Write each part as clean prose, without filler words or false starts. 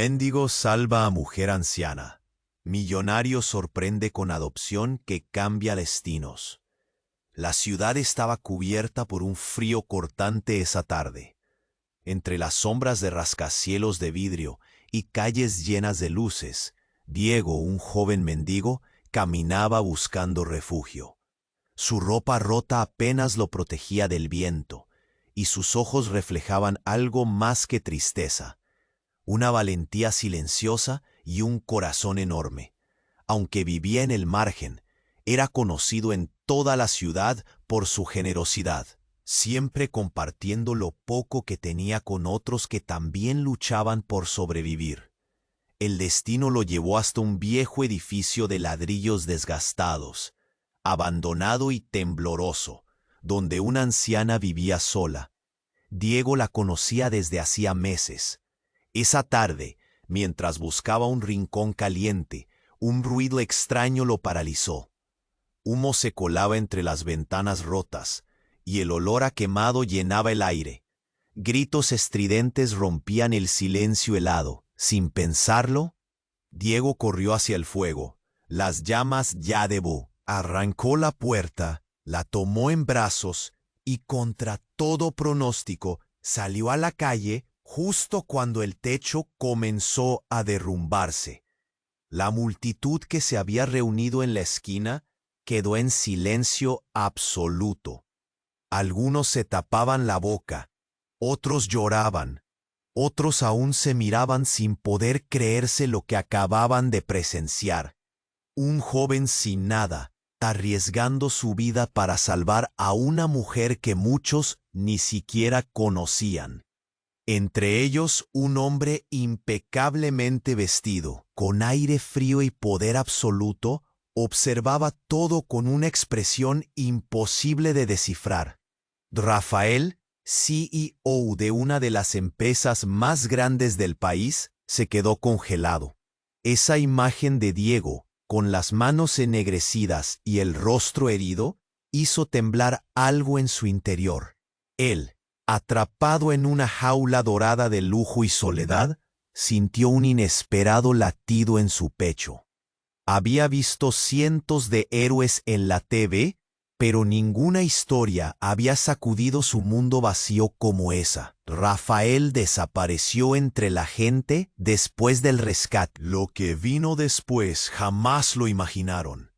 Mendigo salva a mujer anciana. Millonario sorprende con adopción que cambia destinos. La ciudad estaba cubierta por un frío cortante esa tarde. Entre las sombras de rascacielos de vidrio y calles llenas de luces, Diego, un joven mendigo, caminaba buscando refugio. Su ropa rota apenas lo protegía del viento, y sus ojos reflejaban algo más que tristeza, una valentía silenciosa y un corazón enorme. Aunque vivía en el margen, era conocido en toda la ciudad por su generosidad, siempre compartiendo lo poco que tenía con otros que también luchaban por sobrevivir. El destino lo llevó hasta un viejo edificio de ladrillos desgastados, abandonado y tembloroso, donde una anciana vivía sola. Diego la conocía desde hacía meses. Esa tarde, mientras buscaba un rincón caliente, un ruido extraño lo paralizó. Humo se colaba entre las ventanas rotas, y el olor a quemado llenaba el aire. Gritos estridentes rompían el silencio helado. Sin pensarlo, Diego corrió hacia el fuego. Las llamas ya debó. Arrancó la puerta, la tomó en brazos y contra todo pronóstico salió a la calle justo cuando el techo comenzó a derrumbarse. La multitud que se había reunido en la esquina quedó en silencio absoluto. Algunos se tapaban la boca, otros lloraban, otros aún se miraban sin poder creerse lo que acababan de presenciar. Un joven sin nada, arriesgando su vida para salvar a una mujer que muchos ni siquiera conocían. Entre ellos un hombre impecablemente vestido, con aire frío y poder absoluto, observaba todo con una expresión imposible de descifrar. Rafael, CEO de una de las empresas más grandes del país, se quedó congelado. Esa imagen de Diego, con las manos ennegrecidas y el rostro herido, hizo temblar algo en su interior. Él, atrapado en una jaula dorada de lujo y soledad, sintió un inesperado latido en su pecho. Había visto cientos de héroes en la TV, pero ninguna historia había sacudido su mundo vacío como esa. Rafael desapareció entre la gente después del rescate. Lo que vino después jamás lo imaginaron.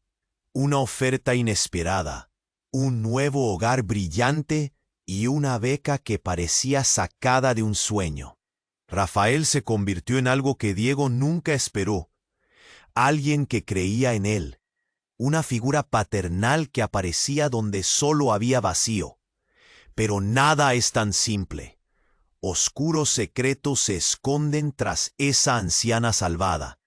Una oferta inesperada, un nuevo hogar brillante y una beca que parecía sacada de un sueño. Rafael se convirtió en algo que Diego nunca esperó. Alguien que creía en él. Una figura paternal que aparecía donde solo había vacío. Pero nada es tan simple. Oscuros secretos se esconden tras esa anciana salvada.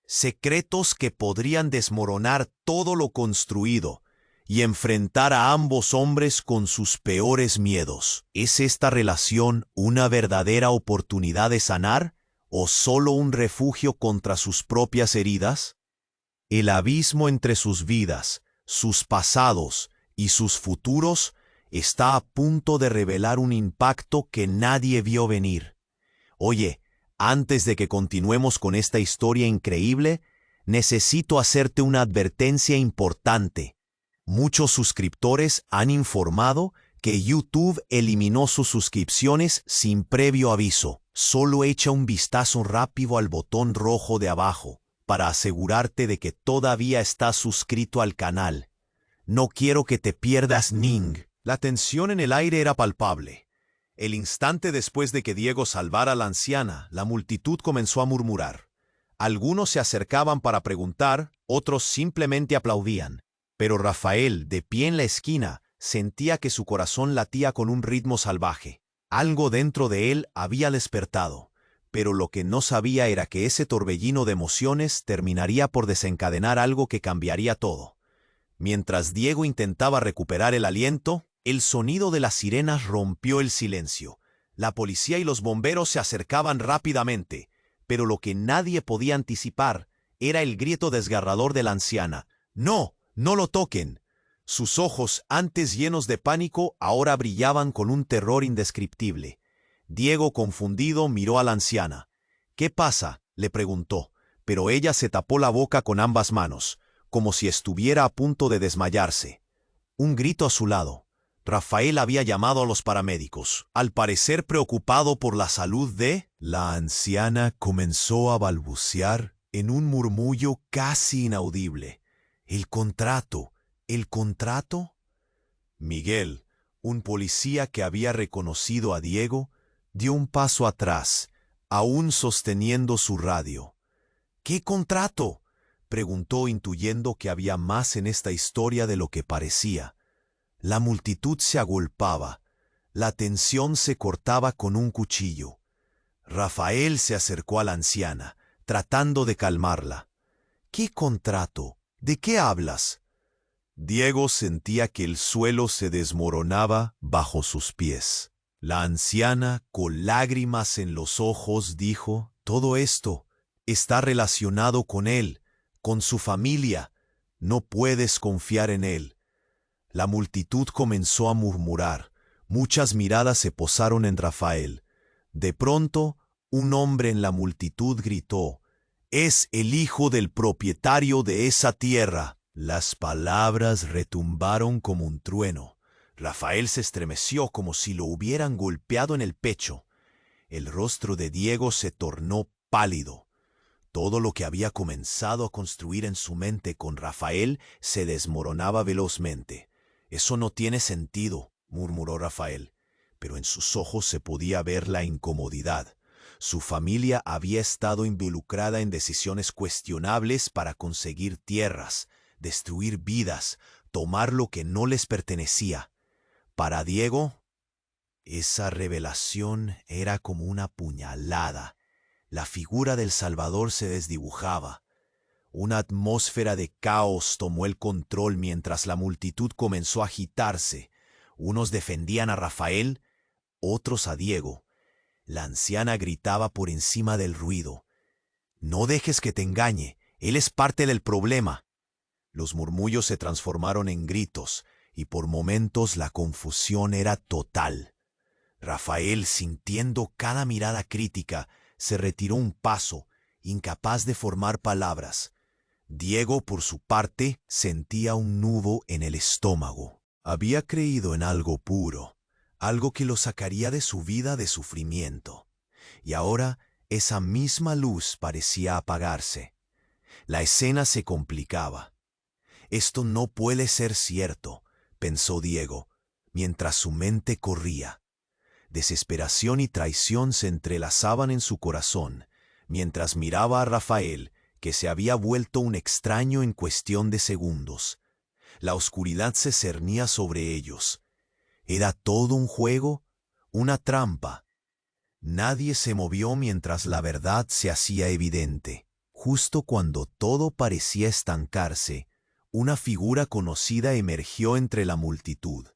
Secretos que podrían desmoronar todo lo construido y enfrentar a ambos hombres con sus peores miedos. ¿Es esta relación una verdadera oportunidad de sanar o solo un refugio contra sus propias heridas? El abismo entre sus vidas, sus pasados y sus futuros está a punto de revelar un impacto que nadie vio venir. Oye, antes de que continuemos con esta historia increíble, necesito hacerte una advertencia importante. Muchos suscriptores han informado que YouTube eliminó sus suscripciones sin previo aviso. Solo echa un vistazo rápido al botón rojo de abajo para asegurarte de que todavía estás suscrito al canal. No quiero que te pierdas Ning. La tensión en el aire era palpable. El instante después de que Diego salvara a la anciana, la multitud comenzó a murmurar. Algunos se acercaban para preguntar, otros simplemente aplaudían. Pero Rafael, de pie en la esquina, sentía que su corazón latía con un ritmo salvaje. Algo dentro de él había despertado, pero lo que no sabía era que ese torbellino de emociones terminaría por desencadenar algo que cambiaría todo. Mientras Diego intentaba recuperar el aliento, el sonido de las sirenas rompió el silencio. La policía y los bomberos se acercaban rápidamente, pero lo que nadie podía anticipar era el grito desgarrador de la anciana. ¡No! ¡No lo toquen! Sus ojos, antes llenos de pánico, ahora brillaban con un terror indescriptible. Diego, confundido, miró a la anciana. ¿Qué pasa?, le preguntó, pero ella se tapó la boca con ambas manos, como si estuviera a punto de desmayarse. Un grito a su lado. Rafael había llamado a los paramédicos, al parecer preocupado por la salud de... La anciana comenzó a balbucear en un murmullo casi inaudible. «¿El contrato? ¿El contrato?» Miguel, un policía que había reconocido a Diego, dio un paso atrás, aún sosteniendo su radio. «¿Qué contrato?», preguntó, intuyendo que había más en esta historia de lo que parecía. La multitud se agolpaba. La tensión se cortaba con un cuchillo. Rafael se acercó a la anciana, tratando de calmarla. «¿Qué contrato? ¿De qué hablas?» Diego sentía que el suelo se desmoronaba bajo sus pies. La anciana, con lágrimas en los ojos, dijo: «Todo esto está relacionado con él, con su familia. No puedes confiar en él». La multitud comenzó a murmurar. Muchas miradas se posaron en Rafael. De pronto, un hombre en la multitud gritó: «Es el hijo del propietario de esa tierra». Las palabras retumbaron como un trueno. Rafael se estremeció como si lo hubieran golpeado en el pecho. El rostro de Diego se tornó pálido. Todo lo que había comenzado a construir en su mente con Rafael se desmoronaba velozmente. «Eso no tiene sentido», murmuró Rafael, pero en sus ojos se podía ver la incomodidad. Su familia había estado involucrada en decisiones cuestionables para conseguir tierras, destruir vidas, tomar lo que no les pertenecía. Para Diego, esa revelación era como una puñalada. La figura del Salvador se desdibujaba. Una atmósfera de caos tomó el control mientras la multitud comenzó a agitarse. Unos defendían a Rafael, otros a Diego. La anciana gritaba por encima del ruido: «No dejes que te engañe, él es parte del problema». Los murmullos se transformaron en gritos, y por momentos la confusión era total. Rafael, sintiendo cada mirada crítica, se retiró un paso, incapaz de formar palabras. Diego, por su parte, sentía un nudo en el estómago. Había creído en algo puro, algo que lo sacaría de su vida de sufrimiento. Y ahora esa misma luz parecía apagarse. La escena se complicaba. «Esto no puede ser cierto», pensó Diego, mientras su mente corría. Desesperación y traición se entrelazaban en su corazón, mientras miraba a Rafael, que se había vuelto un extraño en cuestión de segundos. La oscuridad se cernía sobre ellos. ¿Era todo un juego? ¿Una trampa? Nadie se movió mientras la verdad se hacía evidente. Justo cuando todo parecía estancarse, una figura conocida emergió entre la multitud.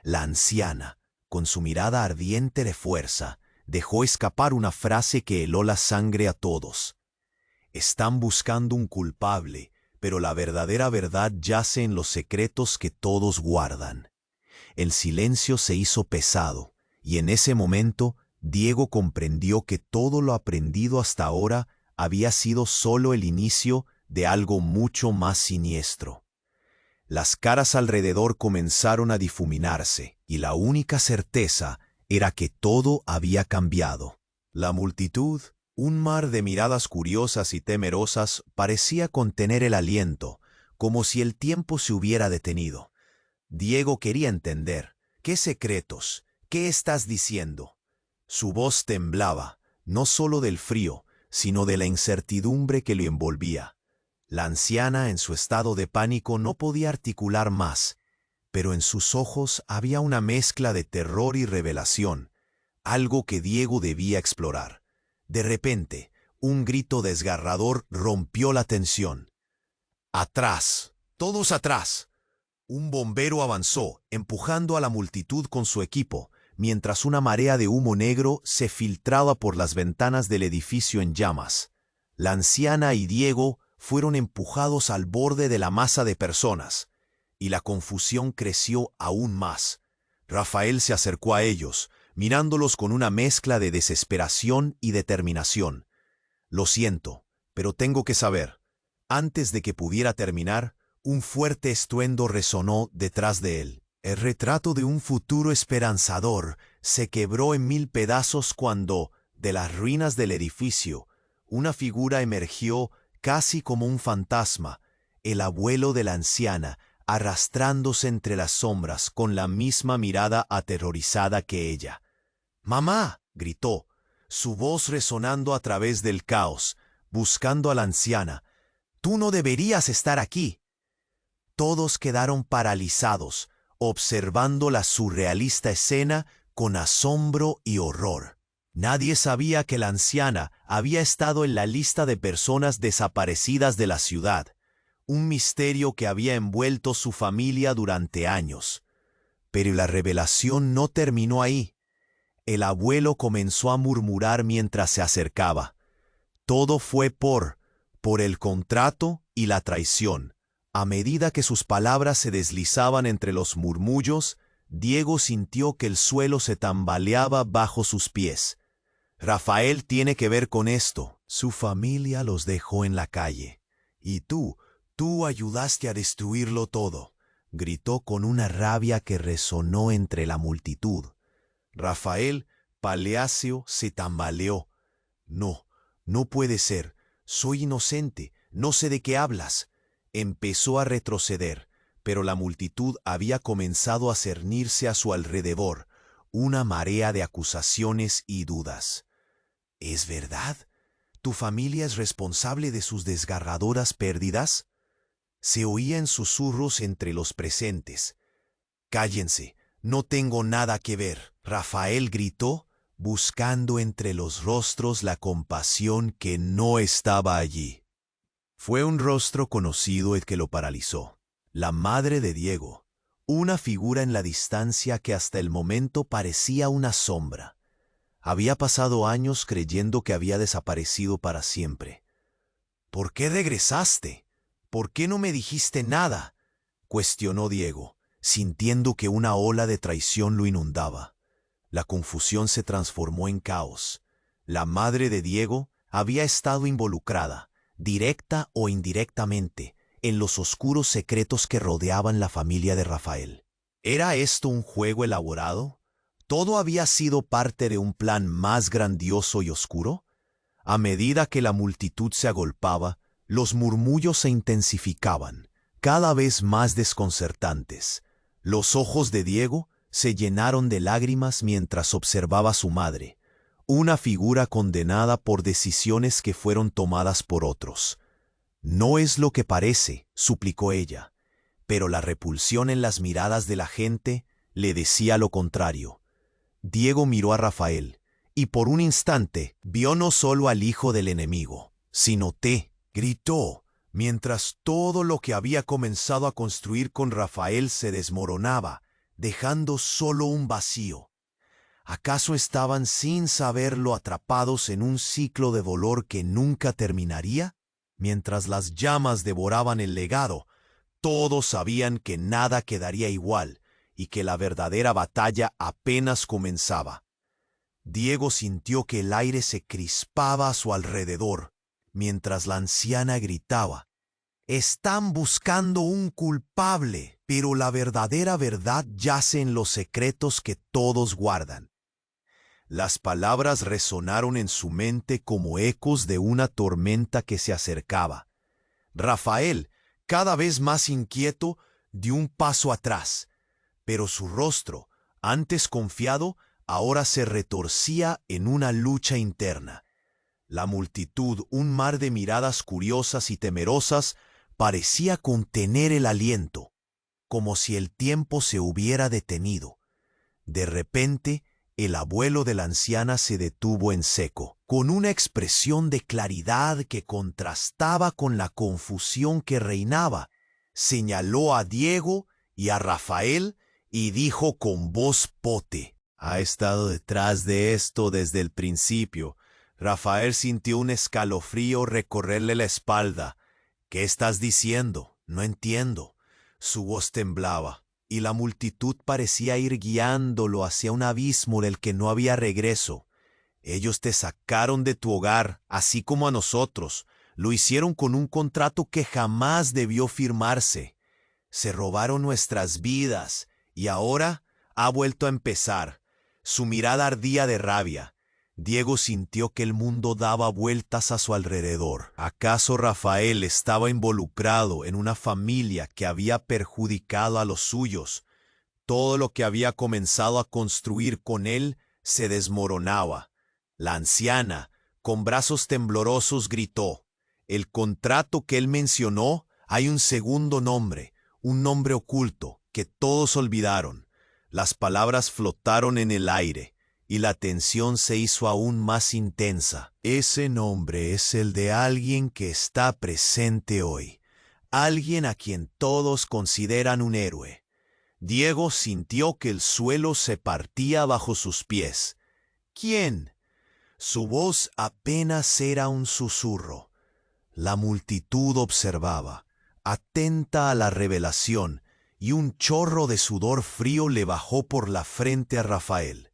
La anciana, con su mirada ardiente de fuerza, dejó escapar una frase que heló la sangre a todos. «Están buscando un culpable, pero la verdadera verdad yace en los secretos que todos guardan». El silencio se hizo pesado, y en ese momento Diego comprendió que todo lo aprendido hasta ahora había sido solo el inicio de algo mucho más siniestro. Las caras alrededor comenzaron a difuminarse, y la única certeza era que todo había cambiado. La multitud, un mar de miradas curiosas y temerosas, parecía contener el aliento, como si el tiempo se hubiera detenido. Diego quería entender. «¿Qué secretos? ¿Qué estás diciendo?» Su voz temblaba, no solo del frío, sino de la incertidumbre que lo envolvía. La anciana, en su estado de pánico, no podía articular más, pero en sus ojos había una mezcla de terror y revelación, algo que Diego debía explorar. De repente, un grito desgarrador rompió la tensión. «¡Atrás! ¡Todos atrás!». Un bombero avanzó, empujando a la multitud con su equipo, mientras una marea de humo negro se filtraba por las ventanas del edificio en llamas. La anciana y Diego fueron empujados al borde de la masa de personas, y la confusión creció aún más. Rafael se acercó a ellos, mirándolos con una mezcla de desesperación y determinación. Lo siento, pero tengo que saber. Antes de que pudiera terminar, un fuerte estruendo resonó detrás de él. El retrato de un futuro esperanzador se quebró en 1000 pedazos cuando, de las ruinas del edificio, una figura emergió casi como un fantasma, el abuelo de la anciana, arrastrándose entre las sombras con la misma mirada aterrorizada que ella. «¡Mamá!», gritó, su voz resonando a través del caos, buscando a la anciana. «¡Tú no deberías estar aquí!». Todos quedaron paralizados, observando la surrealista escena con asombro y horror. Nadie sabía que la anciana había estado en la lista de personas desaparecidas de la ciudad, un misterio que había envuelto su familia durante años. Pero la revelación no terminó ahí. El abuelo comenzó a murmurar mientras se acercaba. Todo fue por el contrato y la traición. A medida que sus palabras se deslizaban entre los murmullos, Diego sintió que el suelo se tambaleaba bajo sus pies. Rafael tiene que ver con esto. Su familia los dejó en la calle. Y tú ayudaste a destruirlo todo, gritó con una rabia que resonó entre la multitud. Rafael, paláceo, se tambaleó. No, no puede ser. Soy inocente. No sé de qué hablas. Empezó a retroceder, pero la multitud había comenzado a cernirse a su alrededor, una marea de acusaciones y dudas. ¿Es verdad? ¿Tu familia es responsable de sus desgarradoras pérdidas? Se oían susurros entre los presentes. «Cállense, no tengo nada que ver», Rafael gritó, buscando entre los rostros la compasión que no estaba allí. Fue un rostro conocido el que lo paralizó. La madre de Diego, una figura en la distancia que hasta el momento parecía una sombra. Había pasado años creyendo que había desaparecido para siempre. «¿Por qué regresaste? ¿Por qué no me dijiste nada?», cuestionó Diego, sintiendo que una ola de traición lo inundaba. La confusión se transformó en caos. La madre de Diego había estado involucrada, directa o indirectamente, en los oscuros secretos que rodeaban la familia de Rafael. ¿Era esto un juego elaborado? ¿Todo había sido parte de un plan más grandioso y oscuro? A medida que la multitud se agolpaba, los murmullos se intensificaban, cada vez más desconcertantes. Los ojos de Diego se llenaron de lágrimas mientras observaba a su madre, una figura condenada por decisiones que fueron tomadas por otros. «No es lo que parece», suplicó ella, pero la repulsión en las miradas de la gente le decía lo contrario. Diego miró a Rafael, y por un instante vio no solo al hijo del enemigo, sino gritó, mientras todo lo que había comenzado a construir con Rafael se desmoronaba, dejando solo un vacío. ¿Acaso estaban sin saberlo atrapados en un ciclo de dolor que nunca terminaría? Mientras las llamas devoraban el legado, todos sabían que nada quedaría igual y que la verdadera batalla apenas comenzaba. Diego sintió que el aire se crispaba a su alrededor, mientras la anciana gritaba: «Están buscando un culpable, pero la verdadera verdad yace en los secretos que todos guardan». Las palabras resonaron en su mente como ecos de una tormenta que se acercaba. Rafael, cada vez más inquieto, dio un paso atrás, pero su rostro, antes confiado, ahora se retorcía en una lucha interna. La multitud, un mar de miradas curiosas y temerosas, parecía contener el aliento, como si el tiempo se hubiera detenido. De repente, el abuelo de la anciana se detuvo en seco, con una expresión de claridad que contrastaba con la confusión que reinaba. Señaló a Diego y a Rafael y dijo con voz pote: «Ha estado detrás de esto desde el principio». Rafael sintió un escalofrío recorrerle la espalda. «¿Qué estás diciendo? No entiendo». Su voz temblaba, y la multitud parecía ir guiándolo hacia un abismo del que no había regreso. Ellos te sacaron de tu hogar, así como a nosotros. Lo hicieron con un contrato que jamás debió firmarse. Se robaron nuestras vidas y ahora ha vuelto a empezar. Su mirada ardía de rabia. Diego sintió que el mundo daba vueltas a su alrededor. ¿Acaso Rafael estaba involucrado en una familia que había perjudicado a los suyos? Todo lo que había comenzado a construir con él se desmoronaba. La anciana, con brazos temblorosos, gritó: «El contrato que él mencionó, hay un segundo nombre, un nombre oculto, que todos olvidaron». Las palabras flotaron en el aire, y la tensión se hizo aún más intensa. Ese nombre es el de alguien que está presente hoy, alguien a quien todos consideran un héroe. Diego sintió que el suelo se partía bajo sus pies. ¿Quién? Su voz apenas era un susurro. La multitud observaba, atenta a la revelación, y un chorro de sudor frío le bajó por la frente a Rafael.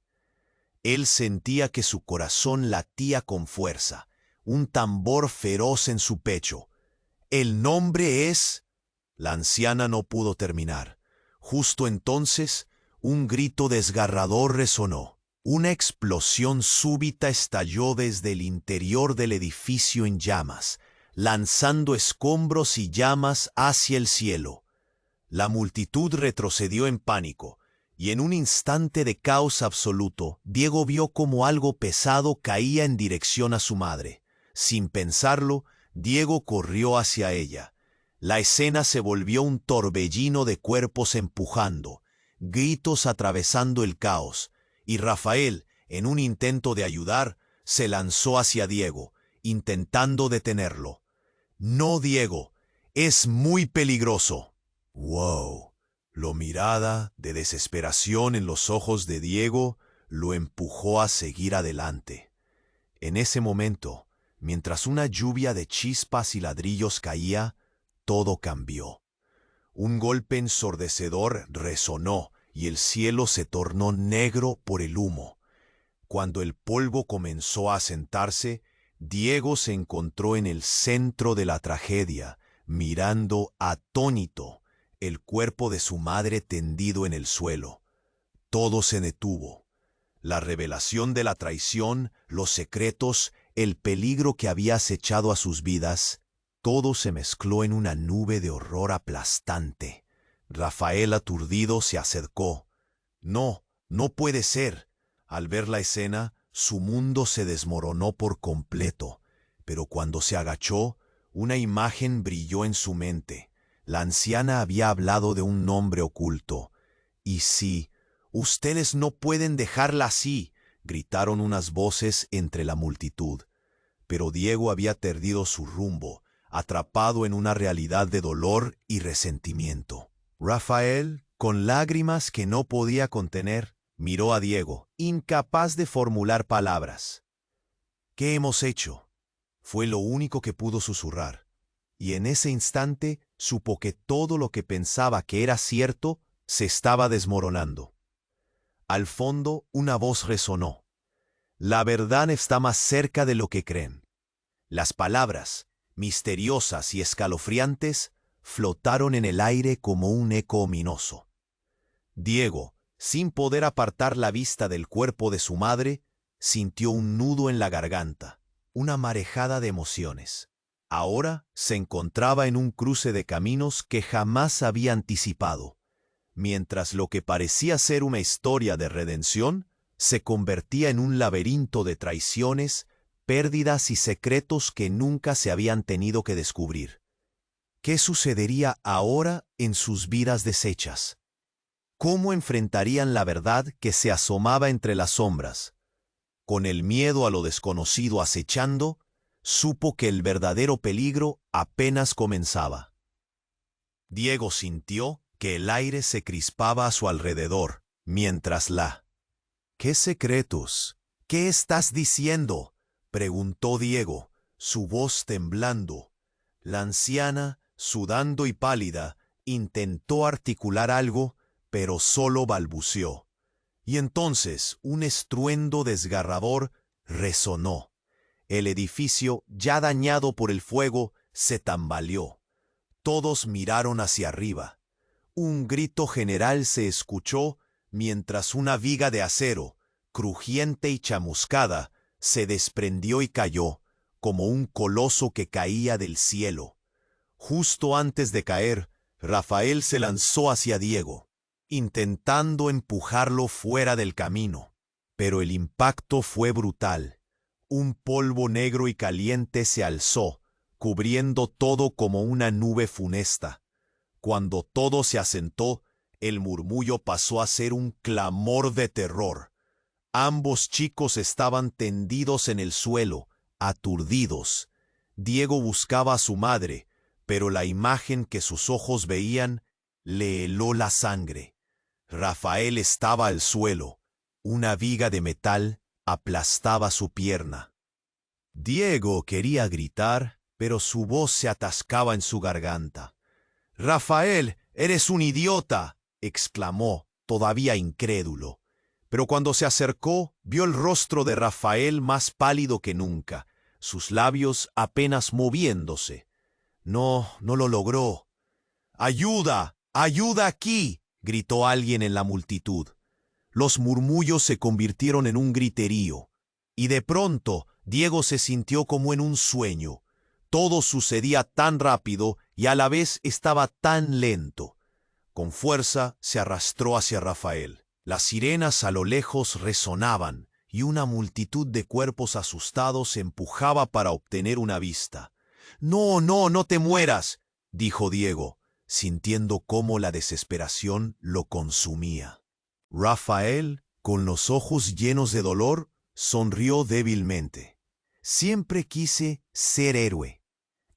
Él sentía que su corazón latía con fuerza, un tambor feroz en su pecho. «El nombre es...» La anciana no pudo terminar. Justo entonces, un grito desgarrador resonó. Una explosión súbita estalló desde el interior del edificio en llamas, lanzando escombros y llamas hacia el cielo. La multitud retrocedió en pánico, y en un instante de caos absoluto, Diego vio como algo pesado caía en dirección a su madre. Sin pensarlo, Diego corrió hacia ella. La escena se volvió un torbellino de cuerpos empujando, gritos atravesando el caos, y Rafael, en un intento de ayudar, se lanzó hacia Diego, intentando detenerlo. «No, Diego, es muy peligroso». ¡Wow! La mirada de desesperación en los ojos de Diego lo empujó a seguir adelante. En ese momento, mientras una lluvia de chispas y ladrillos caía, todo cambió. Un golpe ensordecedor resonó y el cielo se tornó negro por el humo. Cuando el polvo comenzó a asentarse, Diego se encontró en el centro de la tragedia, mirando atónito el cuerpo de su madre tendido en el suelo. Todo se detuvo. La revelación de la traición, los secretos, el peligro que había acechado a sus vidas, todo se mezcló en una nube de horror aplastante. Rafael, aturdido, se acercó. «No, no puede ser». Al ver la escena, su mundo se desmoronó por completo, pero cuando se agachó, una imagen brilló en su mente. La anciana había hablado de un nombre oculto. «Y sí, ustedes no pueden dejarla así», gritaron unas voces entre la multitud. Pero Diego había perdido su rumbo, atrapado en una realidad de dolor y resentimiento. Rafael, con lágrimas que no podía contener, miró a Diego, incapaz de formular palabras. «¿Qué hemos hecho?», fue lo único que pudo susurrar. Y en ese instante supo que todo lo que pensaba que era cierto se estaba desmoronando. Al fondo, una voz resonó. «La verdad está más cerca de lo que creen». Las palabras, misteriosas y escalofriantes, flotaron en el aire como un eco ominoso. Diego, sin poder apartar la vista del cuerpo de su madre, sintió un nudo en la garganta, una marejada de emociones. Ahora se encontraba en un cruce de caminos que jamás había anticipado, mientras lo que parecía ser una historia de redención se convertía en un laberinto de traiciones, pérdidas y secretos que nunca se habían tenido que descubrir. ¿Qué sucedería ahora en sus vidas deshechas? ¿Cómo enfrentarían la verdad que se asomaba entre las sombras? Con el miedo a lo desconocido acechando, supo que el verdadero peligro apenas comenzaba. Diego sintió que el aire se crispaba a su alrededor, mientras «¿Qué secretos? ¿Qué estás diciendo?», preguntó Diego, su voz temblando. La anciana, sudando y pálida, intentó articular algo, pero solo balbuceó. Y entonces un estruendo desgarrador Resonó. El edificio, ya dañado por el fuego, se tambaleó. Todos miraron hacia arriba. Un grito general se escuchó mientras una viga de acero, crujiente y chamuscada, se desprendió y cayó, como un coloso que caía del cielo. Justo antes de caer, Rafael se lanzó hacia Diego, intentando empujarlo fuera del camino. Pero el impacto fue brutal. Un polvo negro y caliente se alzó, cubriendo todo como una nube funesta. Cuando todo se asentó, el murmullo pasó a ser un clamor de terror. Ambos chicos estaban tendidos en el suelo, aturdidos. Diego buscaba a su madre, pero la imagen que sus ojos veían le heló la sangre. Rafael estaba al suelo. Una viga de metal aplastaba su pierna. Diego quería gritar, pero su voz se atascaba en su garganta. «Rafael, eres un idiota», exclamó, todavía incrédulo. Pero cuando se acercó, vio el rostro de Rafael más pálido que nunca, sus labios apenas moviéndose. No lo logró. «¡Ayuda! ¡Ayuda aquí!», gritó alguien en la multitud. Los murmullos se convirtieron en un griterío, y de pronto Diego se sintió como en un sueño. Todo sucedía tan rápido y a la vez estaba tan lento. Con fuerza se arrastró hacia Rafael. Las sirenas a lo lejos resonaban y una multitud de cuerpos asustados se empujaba para obtener una vista. No te mueras», dijo Diego, sintiendo cómo la desesperación lo consumía. Rafael, con los ojos llenos de dolor, sonrió débilmente. «Siempre quise ser héroe».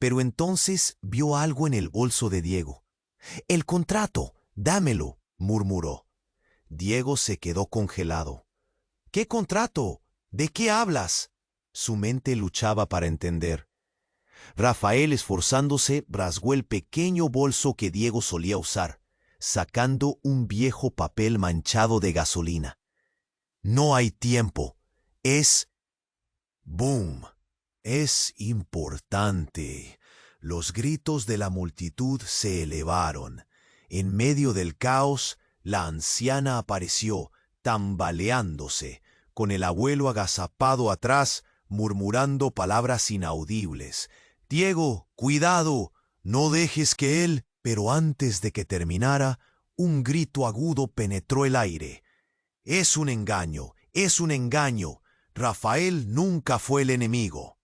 Pero entonces vio algo en el bolso de Diego. «El contrato, dámelo», murmuró. Diego se quedó congelado. «¿Qué contrato? ¿De qué hablas?». Su mente luchaba para entender. Rafael, esforzándose, rasgó el pequeño bolso que Diego solía usar, sacando un viejo papel manchado de gasolina. «No hay tiempo. Es...» ¡Boom! «Es importante». Los gritos de la multitud se elevaron. En medio del caos, la anciana apareció, tambaleándose, con el abuelo agazapado atrás, murmurando palabras inaudibles. «Diego, cuidado, no dejes que él...». Pero antes de que terminara, un grito agudo penetró el aire. «Es un engaño, es un engaño. Rafael nunca fue el enemigo».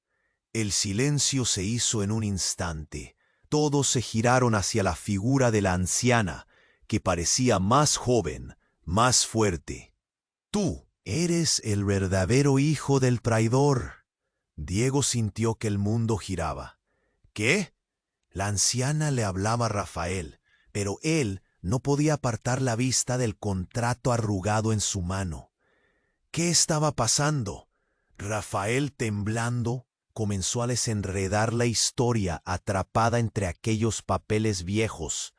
El silencio se hizo en un instante. Todos se giraron hacia la figura de la anciana, que parecía más joven, más fuerte. «Tú eres el verdadero hijo del traidor». Diego sintió que el mundo giraba. «¿Qué?». La anciana le hablaba a Rafael, pero él no podía apartar la vista del contrato arrugado en su mano. ¿Qué estaba pasando? Rafael, temblando, comenzó a desenredar la historia atrapada entre aquellos papeles viejos.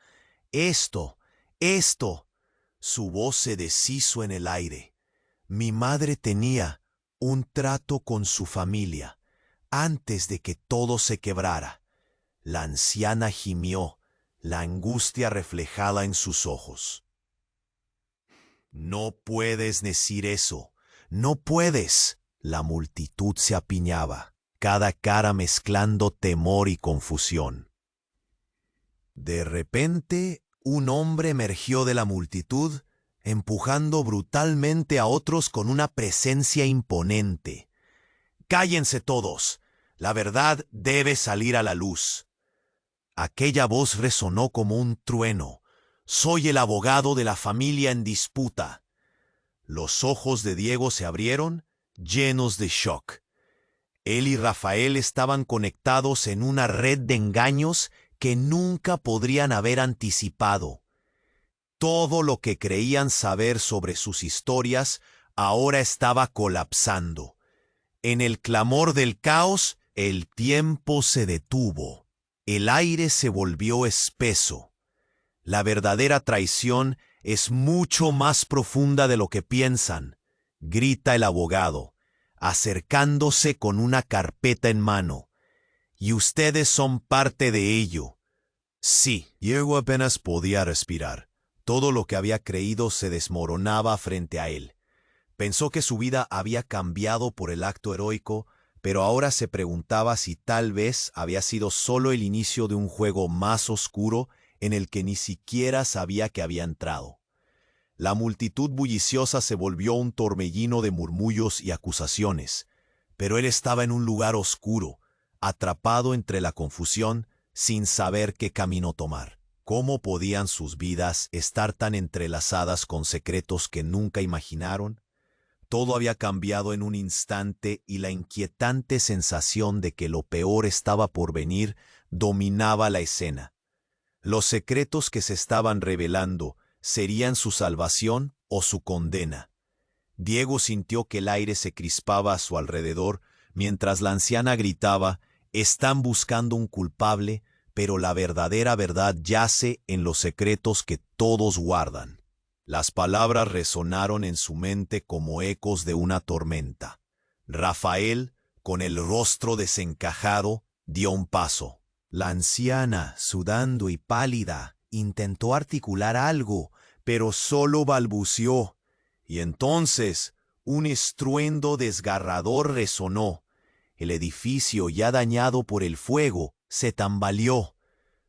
Esto. Su voz se deshizo en el aire. «Mi madre tenía un trato con su familia antes de que todo se quebrara». La anciana gimió, la angustia reflejada en sus ojos. «No puedes decir eso. No puedes». La multitud se apiñaba, cada cara mezclando temor y confusión. De repente, un hombre emergió de la multitud, empujando brutalmente a otros con una presencia imponente. «¡Cállense todos! La verdad debe salir a la luz». Aquella voz resonó como un trueno. «Soy el abogado de la familia en disputa». Los ojos de Diego se abrieron, llenos de shock. Él y Rafael estaban conectados en una red de engaños que nunca podrían haber anticipado. Todo lo que creían saber sobre sus historias ahora estaba colapsando. En el clamor del caos, el tiempo se detuvo. El aire se volvió espeso. La verdadera traición es mucho más profunda de lo que piensan, grita el abogado. acercándose con una carpeta en mano. «Y ustedes son parte de ello». Sí, Diego apenas podía respirar. Todo lo que había creído se desmoronaba frente a él. Pensó que su vida había cambiado por el acto heroico, pero ahora se preguntaba si tal vez había sido solo el inicio de un juego más oscuro en el que ni siquiera sabía que había entrado. La multitud bulliciosa se volvió un torbellino de murmullos y acusaciones, pero él estaba en un lugar oscuro, atrapado entre la confusión, sin saber qué camino tomar. ¿Cómo podían sus vidas estar tan entrelazadas con secretos que nunca imaginaron? Todo había cambiado en un instante y la inquietante sensación de que lo peor estaba por venir dominaba la escena. Los secretos que se estaban revelando serían su salvación o su condena. Diego sintió que el aire se crispaba a su alrededor mientras la anciana gritaba: «Están buscando un culpable, pero la verdadera verdad yace en los secretos que todos guardan». Las palabras resonaron en su mente como ecos de una tormenta. Rafael, con el rostro desencajado, dio un paso. La anciana, sudando y pálida, intentó articular algo, pero solo balbuceó. Y entonces un estruendo desgarrador resonó. El edificio, ya dañado por el fuego, se tambaleó.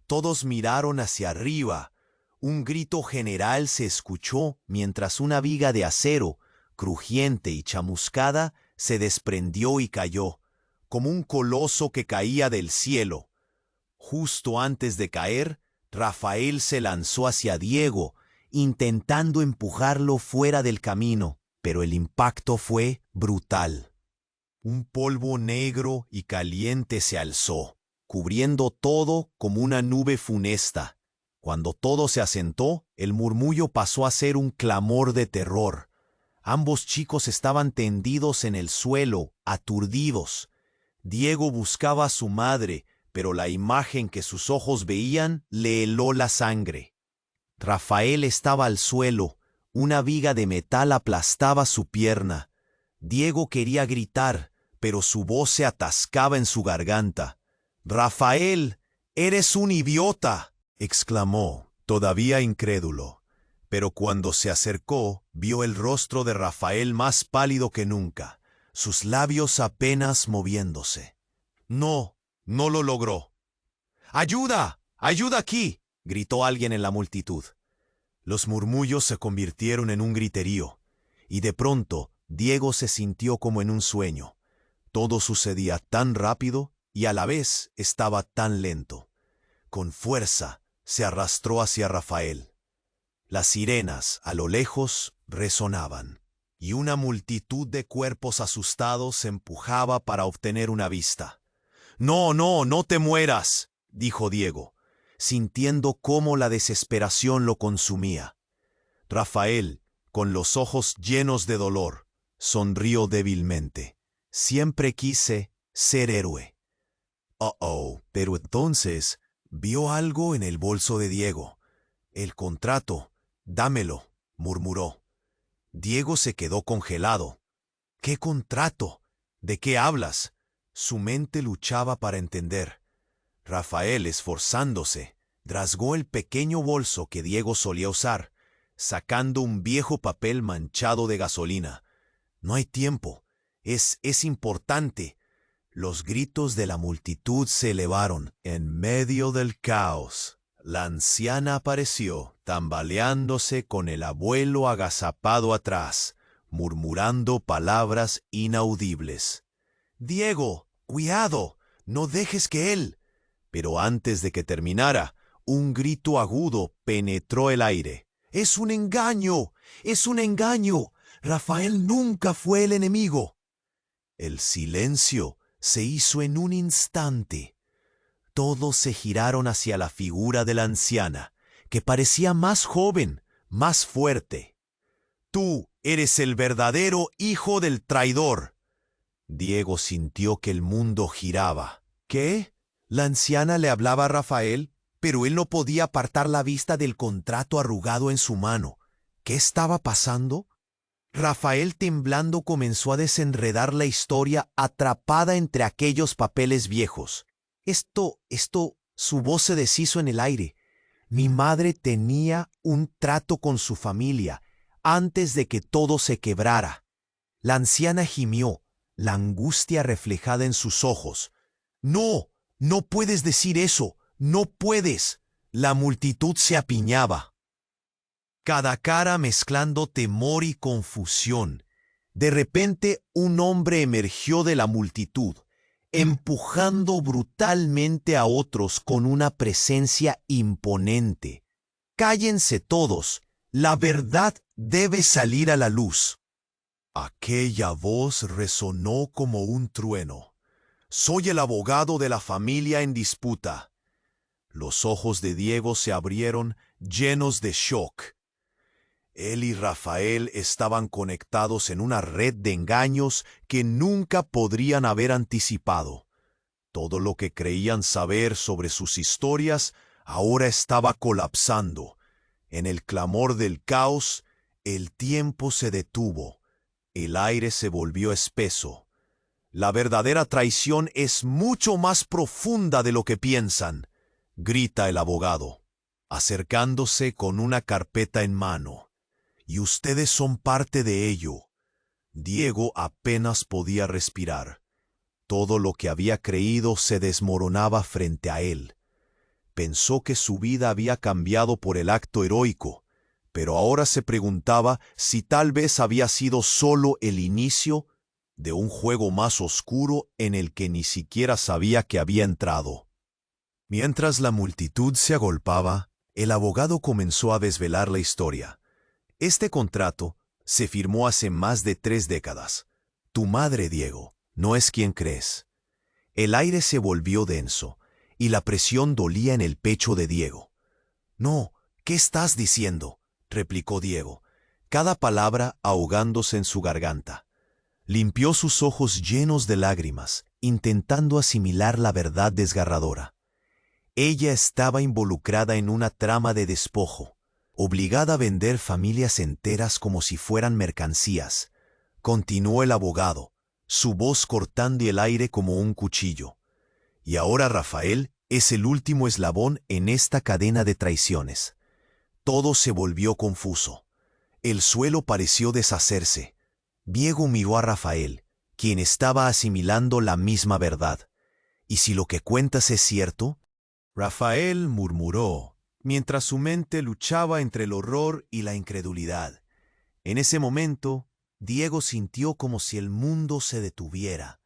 Todos miraron hacia arriba. Un grito general se escuchó mientras una viga de acero, crujiente y chamuscada, se desprendió y cayó, como un coloso que caía del cielo. Justo antes de caer, Rafael se lanzó hacia Diego, intentando empujarlo fuera del camino, pero el impacto fue brutal. Un polvo negro y caliente se alzó, cubriendo todo como una nube funesta. Cuando todo se asentó, el murmullo pasó a ser un clamor de terror. Ambos chicos estaban tendidos en el suelo, aturdidos. Diego buscaba a su madre, pero la imagen que sus ojos veían le heló la sangre. Rafael estaba al suelo, una viga de metal aplastaba su pierna. Diego quería gritar, pero su voz se atascaba en su garganta. «Rafael, eres un idiota», exclamó, todavía incrédulo. Pero cuando se acercó, vio el rostro de Rafael más pálido que nunca, sus labios apenas moviéndose. No lo logró. «¡Ayuda! ¡Ayuda aquí!», gritó alguien en la multitud. Los murmullos se convirtieron en un griterío, y de pronto Diego se sintió como en un sueño. Todo sucedía tan rápido y a la vez estaba tan lento. Con fuerza se arrastró hacia Rafael. Las sirenas, a lo lejos, resonaban, y una multitud de cuerpos asustados se empujaba para obtener una vista. No te mueras», dijo Diego, sintiendo cómo la desesperación lo consumía. Rafael, con los ojos llenos de dolor, sonrió débilmente. «Siempre quise ser héroe». Pero entonces vio algo en el bolso de Diego. «El contrato. Dámelo», murmuró. Diego se quedó congelado. «¿Qué contrato? ¿De qué hablas?». Su mente luchaba para entender. Rafael, esforzándose, rasgó el pequeño bolso que Diego solía usar, sacando un viejo papel manchado de gasolina. «No hay tiempo. Es importante». Los gritos de la multitud se elevaron. En medio del caos, la anciana apareció, tambaleándose con el abuelo agazapado atrás, murmurando palabras inaudibles. «Diego, cuidado, no dejes que él». Pero antes de que terminara, un grito agudo penetró el aire. «¡Es un engaño! ¡Es un engaño! Rafael nunca fue el enemigo». El silencio se hizo en un instante. Todos se giraron hacia la figura de la anciana, que parecía más joven, más fuerte. «Tú eres el verdadero hijo del traidor». Diego sintió que el mundo giraba. ¿Qué? La anciana le hablaba a Rafael, pero él no podía apartar la vista del contrato arrugado en su mano. ¿Qué estaba pasando? Rafael, temblando, comenzó a desenredar la historia atrapada entre aquellos papeles viejos. Su voz se deshizo en el aire. Mi madre tenía un trato con su familia antes de que todo se quebrara. La anciana gimió, la angustia reflejada en sus ojos. No, no puedes decir eso, no puedes. La multitud se apiñaba, cada cara mezclando temor y confusión. De repente, un hombre emergió de la multitud, empujando brutalmente a otros con una presencia imponente. Cállense todos, la verdad debe salir a la luz. Aquella voz resonó como un trueno. Soy el abogado de la familia en disputa. Los ojos de Diego se abrieron llenos de shock. Él y Rafael estaban conectados en una red de engaños que nunca podrían haber anticipado. Todo lo que creían saber sobre sus historias ahora estaba colapsando. En el clamor del caos, el tiempo se detuvo. El aire se volvió espeso. La verdadera traición es mucho más profunda de lo que piensan, grita el abogado, acercándose con una carpeta en mano. Y ustedes son parte de ello. Diego apenas podía respirar. Todo lo que había creído se desmoronaba frente a él. Pensó que su vida había cambiado por el acto heroico, pero ahora se preguntaba si tal vez había sido solo el inicio de un juego más oscuro en el que ni siquiera sabía que había entrado. Mientras la multitud se agolpaba, el abogado comenzó a desvelar la historia. Este contrato se firmó hace más de 3 décadas. Tu madre, Diego, no es quien crees. El aire se volvió denso y la presión dolía en el pecho de Diego. No, ¿qué estás diciendo?, replicó Diego, cada palabra ahogándose en su garganta. Limpió sus ojos llenos de lágrimas, intentando asimilar la verdad desgarradora. Ella estaba involucrada en una trama de despojo, obligada a vender familias enteras como si fueran mercancías. Continuó el abogado, su voz cortando el aire como un cuchillo. Y ahora Rafael es el último eslabón en esta cadena de traiciones. Todo se volvió confuso. El suelo pareció deshacerse. Diego miró a Rafael, quien estaba asimilando la misma verdad. ¿Y si lo que cuentas es cierto? Rafael murmuró, mientras su mente luchaba entre el horror y la incredulidad. En ese momento, Diego sintió como si el mundo se detuviera.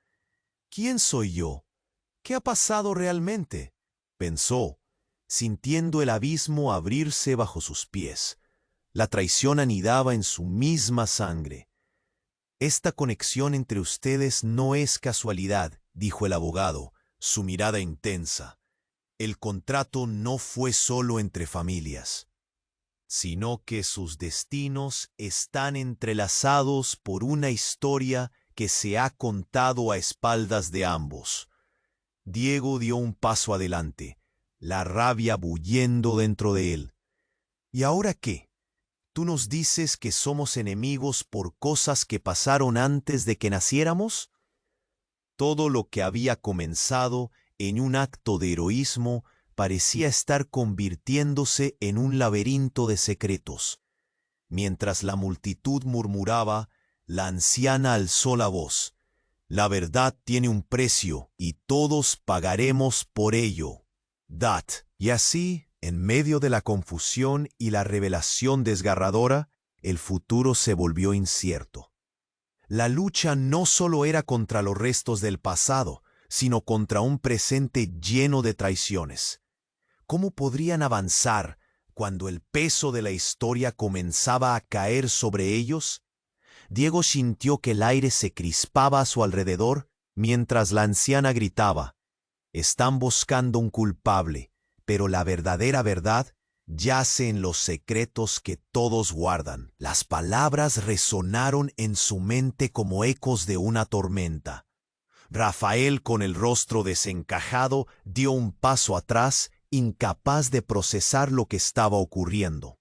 ¿Quién soy yo? ¿Qué ha pasado realmente?, pensó, sintiendo el abismo abrirse bajo sus pies. La traición anidaba en su misma sangre. Esta conexión entre ustedes no es casualidad, dijo el abogado, su mirada intensa. El contrato no fue solo entre familias, sino que sus destinos están entrelazados por una historia que se ha contado a espaldas de ambos. Diego dio un paso adelante, la rabia bulliendo dentro de él. ¿Y ahora qué? ¿Tú nos dices que somos enemigos por cosas que pasaron antes de que naciéramos? Todo lo que había comenzado en un acto de heroísmo parecía estar convirtiéndose en un laberinto de secretos. Mientras la multitud murmuraba, la anciana alzó la voz. La verdad tiene un precio y todos pagaremos por ello. Dad. Y así, en medio de la confusión y la revelación desgarradora, el futuro se volvió incierto. La lucha no solo era contra los restos del pasado, sino contra un presente lleno de traiciones. ¿Cómo podrían avanzar cuando el peso de la historia comenzaba a caer sobre ellos? Diego sintió que el aire se crispaba a su alrededor mientras la anciana gritaba: «Están buscando un culpable, pero la verdadera verdad yace en los secretos que todos guardan». Las palabras resonaron en su mente como ecos de una tormenta. Rafael, con el rostro desencajado, dio un paso atrás, incapaz de procesar lo que estaba ocurriendo.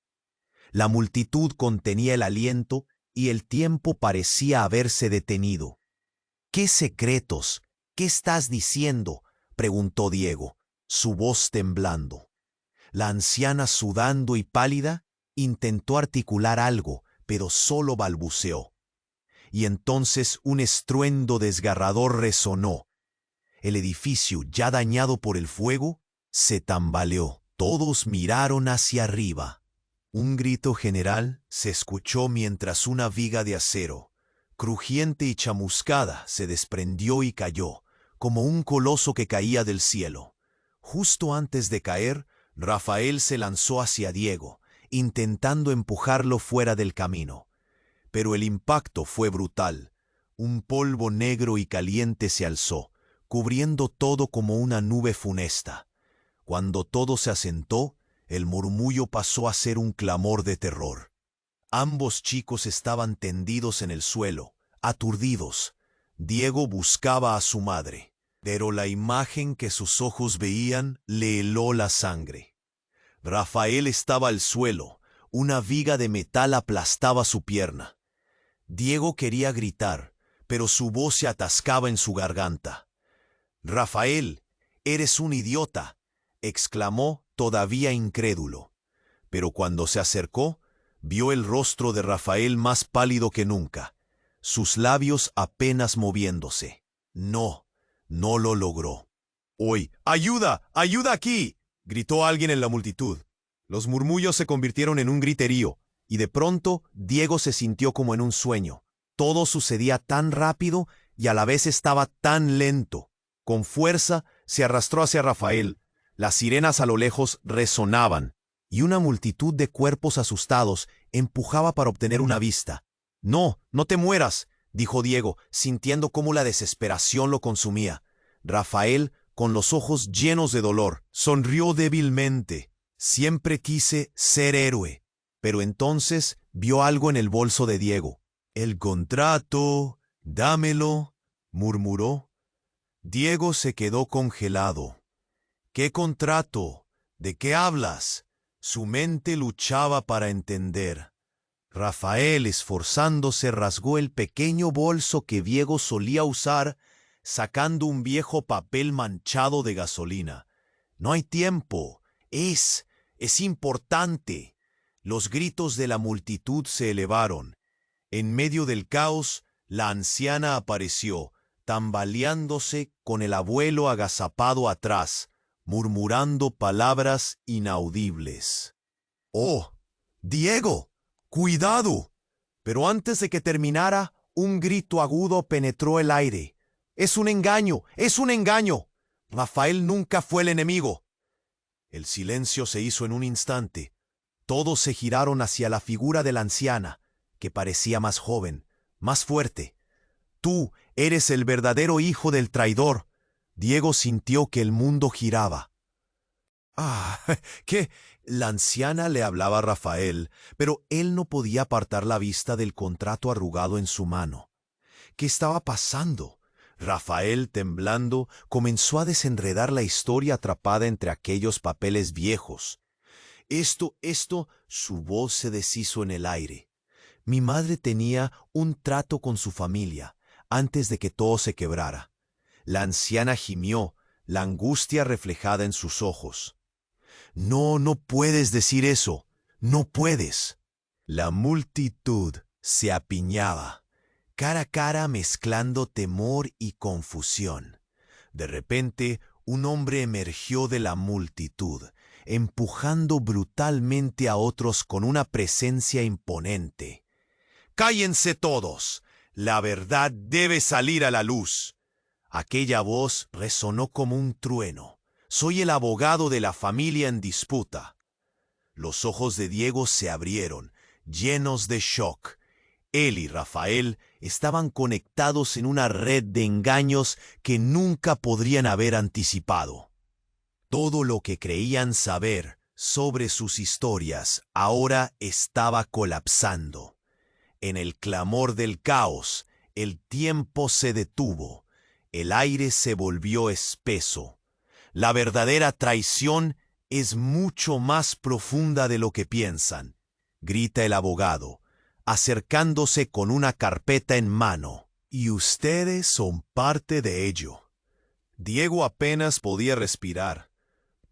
La multitud contenía el aliento y el tiempo parecía haberse detenido. —¿Qué secretos? ¿Qué estás diciendo? —preguntó Diego, su voz temblando. La anciana, sudando y pálida, intentó articular algo, pero solo balbuceó. Y entonces un estruendo desgarrador resonó. El edificio, ya dañado por el fuego, se tambaleó. Todos miraron hacia arriba. Un grito general se escuchó mientras una viga de acero, crujiente y chamuscada, se desprendió y cayó, como un coloso que caía del cielo. Justo antes de caer, Rafael se lanzó hacia Diego, intentando empujarlo fuera del camino. Pero el impacto fue brutal. Un polvo negro y caliente se alzó, cubriendo todo como una nube funesta. Cuando todo se asentó, el murmullo pasó a ser un clamor de terror. Ambos chicos estaban tendidos en el suelo, aturdidos. Diego buscaba a su madre, pero la imagen que sus ojos veían le heló la sangre. Rafael estaba al suelo, una viga de metal aplastaba su pierna. Diego quería gritar, pero su voz se atascaba en su garganta. «Rafael, eres un idiota», exclamó todavía incrédulo. Pero cuando se acercó, vio el rostro de Rafael más pálido que nunca, sus labios apenas moviéndose. No lo logró. «¡Oy! ¡Ayuda! ¡Ayuda aquí!», gritó alguien en la multitud. Los murmullos se convirtieron en un griterío, y de pronto Diego se sintió como en un sueño. Todo sucedía tan rápido y a la vez estaba tan lento. Con fuerza se arrastró hacia Rafael. Las sirenas a lo lejos resonaban, y una multitud de cuerpos asustados empujaba para obtener una vista. «No te mueras», dijo Diego, sintiendo cómo la desesperación lo consumía. Rafael, con los ojos llenos de dolor, sonrió débilmente. «Siempre quise ser héroe». Pero entonces vio algo en el bolso de Diego. «El contrato, dámelo», murmuró. Diego se quedó congelado. «¿Qué contrato? ¿De qué hablas?». Su mente luchaba para entender. Rafael, esforzándose, rasgó el pequeño bolso que Diego solía usar, sacando un viejo papel manchado de gasolina. «No hay tiempo. Es importante». Los gritos de la multitud se elevaron. En medio del caos, la anciana apareció, tambaleándose con el abuelo agazapado atrás, murmurando palabras inaudibles. «¡Oh, Diego! ¡Cuidado!». Pero antes de que terminara, un grito agudo penetró el aire. «¡Es un engaño! ¡Es un engaño! Rafael nunca fue el enemigo». El silencio se hizo en un instante. Todos se giraron hacia la figura de la anciana, que parecía más joven, más fuerte. «Tú eres el verdadero hijo del traidor». Diego sintió que el mundo giraba. «Ah, ¿qué?». La anciana le hablaba a Rafael, pero él no podía apartar la vista del contrato arrugado en su mano. ¿Qué estaba pasando? Rafael, temblando, comenzó a desenredar la historia atrapada entre aquellos papeles viejos. Esto, su voz se deshizo en el aire. «Mi madre tenía un trato con su familia antes de que todo se quebrara». La anciana gimió, la angustia reflejada en sus ojos. No puedes decir eso. No puedes». La multitud se apiñaba, cara a cara, mezclando temor y confusión. De repente, un hombre emergió de la multitud, empujando brutalmente a otros con una presencia imponente. «¡Cállense todos! La verdad debe salir a la luz». Aquella voz resonó como un trueno. «Soy el abogado de la familia en disputa». Los ojos de Diego se abrieron, llenos de shock. Él y Rafael estaban conectados en una red de engaños que nunca podrían haber anticipado. Todo lo que creían saber sobre sus historias ahora estaba colapsando. En el clamor del caos, el tiempo se detuvo. El aire se volvió espeso. La verdadera traición es mucho más profunda de lo que piensan, grita el abogado, acercándose con una carpeta en mano. Y ustedes son parte de ello. Diego apenas podía respirar.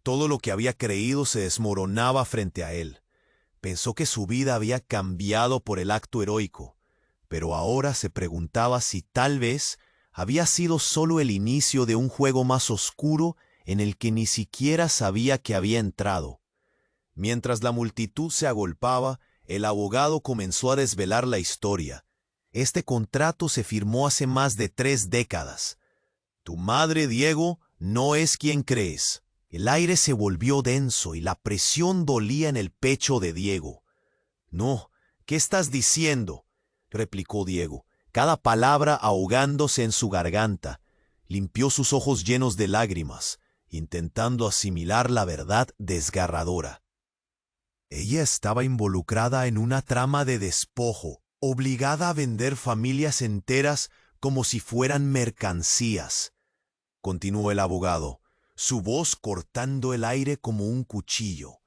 Todo lo que había creído se desmoronaba frente a él. Pensó que su vida había cambiado por el acto heroico, pero ahora se preguntaba si tal vez había sido solo el inicio de un juego más oscuro en el que ni siquiera sabía que había entrado. Mientras la multitud se agolpaba, el abogado comenzó a desvelar la historia. Este contrato se firmó hace más de 3 décadas. Tu madre, Diego, no es quien crees. El aire se volvió denso y la presión dolía en el pecho de Diego. No, ¿qué estás diciendo?, replicó Diego, cada palabra ahogándose en su garganta. Limpió sus ojos llenos de lágrimas, intentando asimilar la verdad desgarradora. Ella estaba involucrada en una trama de despojo, obligada a vender familias enteras como si fueran mercancías. Continuó el abogado, su voz cortando el aire como un cuchillo.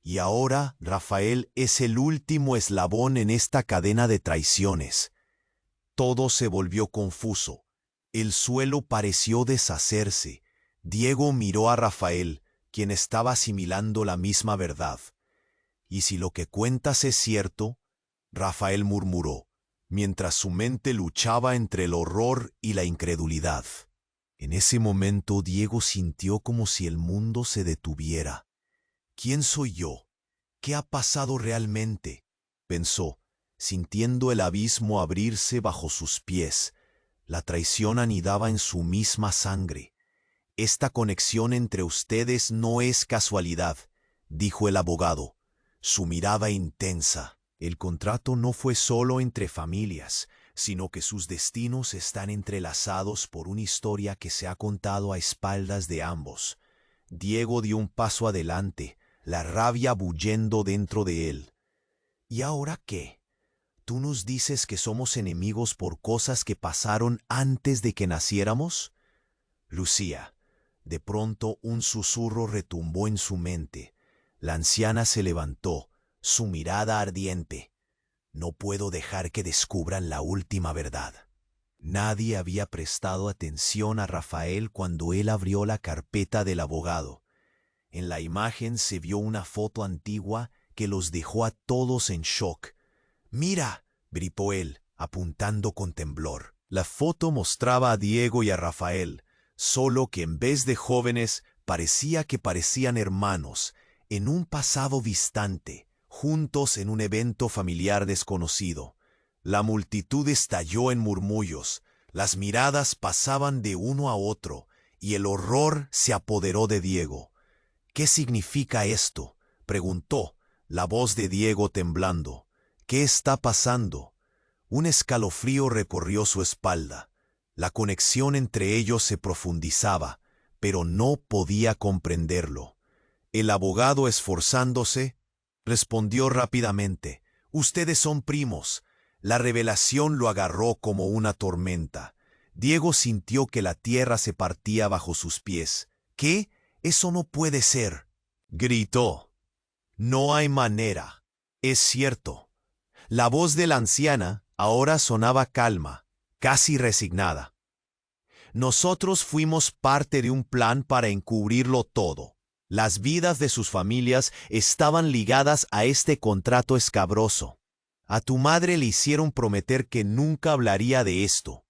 Y ahora Rafael es el último eslabón en esta cadena de traiciones. Todo se volvió confuso. El suelo pareció deshacerse. Diego miró a Rafael, quien estaba asimilando la misma verdad. «¿Y si lo que cuentas es cierto?», Rafael murmuró, mientras su mente luchaba entre el horror y la incredulidad. En ese momento Diego sintió como si el mundo se detuviera. «¿Quién soy yo? ¿Qué ha pasado realmente?», pensó, sintiendo el abismo abrirse bajo sus pies. La traición anidaba en su misma sangre. «Esta conexión entre ustedes no es casualidad», dijo el abogado, su mirada intensa. «El contrato no fue solo entre familias, sino que sus destinos están entrelazados por una historia que se ha contado a espaldas de ambos». Diego dio un paso adelante, la rabia bullendo dentro de él. «¿Y ahora qué? ¿Tú nos dices que somos enemigos por cosas que pasaron antes de que naciéramos?». «Lucía». De pronto un susurro retumbó en su mente. La anciana se levantó, su mirada ardiente. «No puedo dejar que descubran la última verdad». Nadie había prestado atención a Rafael cuando él abrió la carpeta del abogado. En la imagen se vio una foto antigua que los dejó a todos en shock. «Mira», gritó él, apuntando con temblor. La foto mostraba a Diego y a Rafael, solo que en vez de jóvenes parecían hermanos, en un pasado distante, juntos en un evento familiar desconocido. La multitud estalló en murmullos, las miradas pasaban de uno a otro, y el horror se apoderó de Diego. «¿Qué significa esto?», preguntó, la voz de Diego temblando. «¿Qué está pasando?». Un escalofrío recorrió su espalda. La conexión entre ellos se profundizaba, pero no podía comprenderlo. El abogado, esforzándose, respondió rápidamente: «Ustedes son primos». La revelación lo agarró como una tormenta. Diego sintió que la tierra se partía bajo sus pies. «¿Qué? Eso no puede ser», gritó. «No hay manera». «Es cierto». La voz de la anciana ahora sonaba calma, casi resignada. «Nosotros fuimos parte de un plan para encubrirlo todo. Las vidas de sus familias estaban ligadas a este contrato escabroso. A tu madre le hicieron prometer que nunca hablaría de esto».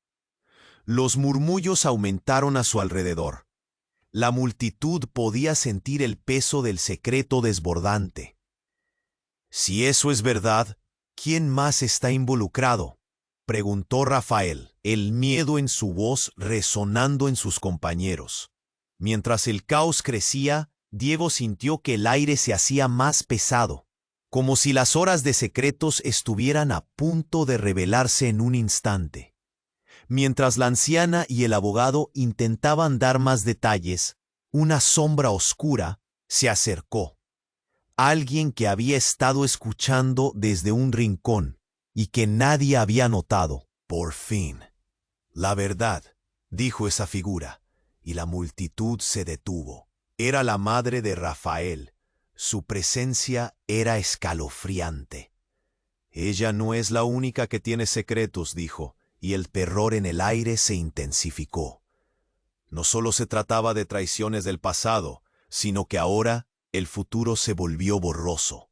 Los murmullos aumentaron a su alrededor. La multitud podía sentir el peso del secreto desbordante. «Si eso es verdad, ¿quién más está involucrado?», preguntó Rafael, el miedo en su voz resonando en sus compañeros. Mientras el caos crecía, Diego sintió que el aire se hacía más pesado, como si las horas de secretos estuvieran a punto de revelarse en un instante. Mientras la anciana y el abogado intentaban dar más detalles, una sombra oscura se acercó. Alguien que había estado escuchando desde un rincón y que nadie había notado. «Por fin. La verdad», dijo esa figura, y la multitud se detuvo. Era la madre de Rafael. Su presencia era escalofriante. Ella no es la única que tiene secretos, dijo, y el terror en el aire se intensificó. No solo se trataba de traiciones del pasado, sino que ahora el futuro se volvió borroso.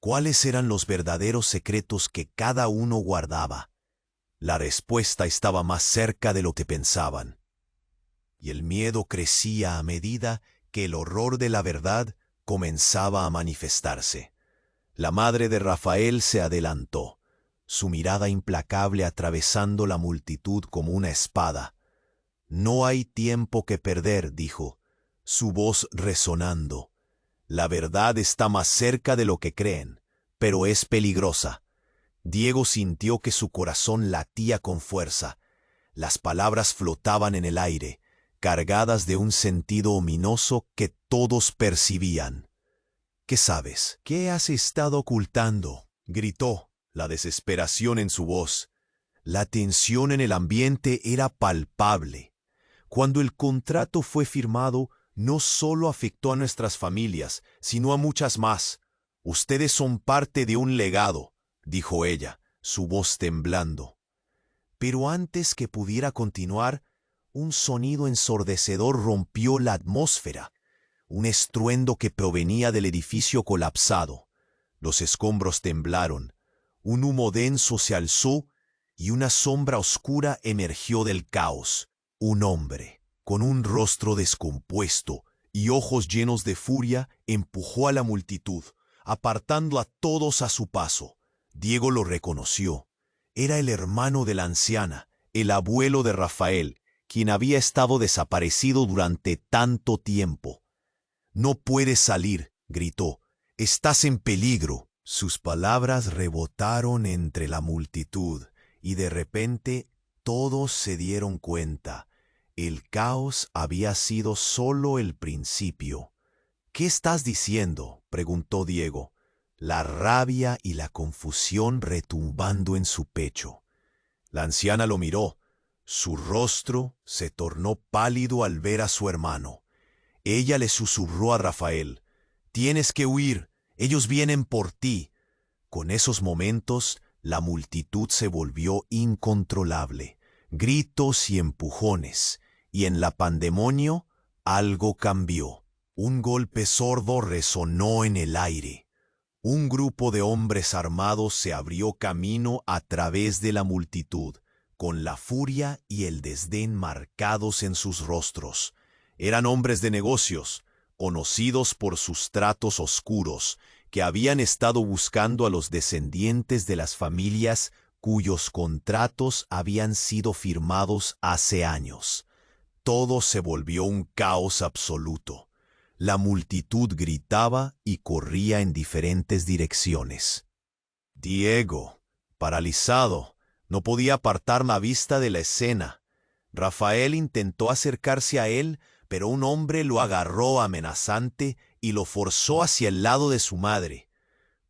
¿Cuáles eran los verdaderos secretos que cada uno guardaba? La respuesta estaba más cerca de lo que pensaban. Y el miedo crecía a medida que el horror de la verdad comenzaba a manifestarse. La madre de Rafael se adelantó, su mirada implacable atravesando la multitud como una espada. «No hay tiempo que perder», dijo, su voz resonando. «La verdad está más cerca de lo que creen, pero es peligrosa». Diego sintió que su corazón latía con fuerza. Las palabras flotaban en el aire, cargadas de un sentido ominoso que todos percibían. «¿Qué sabes? ¿Qué has estado ocultando?», gritó, la desesperación en su voz. La tensión en el ambiente era palpable. Cuando el contrato fue firmado, no solo afectó a nuestras familias, sino a muchas más. «Ustedes son parte de un legado», dijo ella, su voz temblando. Pero antes que pudiera continuar, un sonido ensordecedor rompió la atmósfera, un estruendo que provenía del edificio colapsado. Los escombros temblaron, un humo denso se alzó y una sombra oscura emergió del caos. Un hombre, con un rostro descompuesto y ojos llenos de furia, empujó a la multitud, apartando a todos a su paso. Diego lo reconoció. Era el hermano de la anciana, el abuelo de Rafael, quien había estado desaparecido durante tanto tiempo. «No puedes salir», gritó. «Estás en peligro». Sus palabras rebotaron entre la multitud, y de repente todos se dieron cuenta. El caos había sido solo el principio. «¿Qué estás diciendo?», preguntó Diego, la rabia y la confusión retumbando en su pecho. La anciana lo miró. Su rostro se tornó pálido al ver a su hermano. Ella le susurró a Rafael: «Tienes que huir, ellos vienen por ti». Con esos momentos, la multitud se volvió incontrolable. Gritos y empujones, y en la pandemonio algo cambió. Un golpe sordo resonó en el aire. Un grupo de hombres armados se abrió camino a través de la multitud, con la furia y el desdén marcados en sus rostros. Eran hombres de negocios, conocidos por sus tratos oscuros, que habían estado buscando a los descendientes de las familias cuyos contratos habían sido firmados hace años. Todo se volvió un caos absoluto. La multitud gritaba y corría en diferentes direcciones. Diego, paralizado, no podía apartar la vista de la escena. Rafael intentó acercarse a él, pero un hombre lo agarró amenazante y lo forzó hacia el lado de su madre.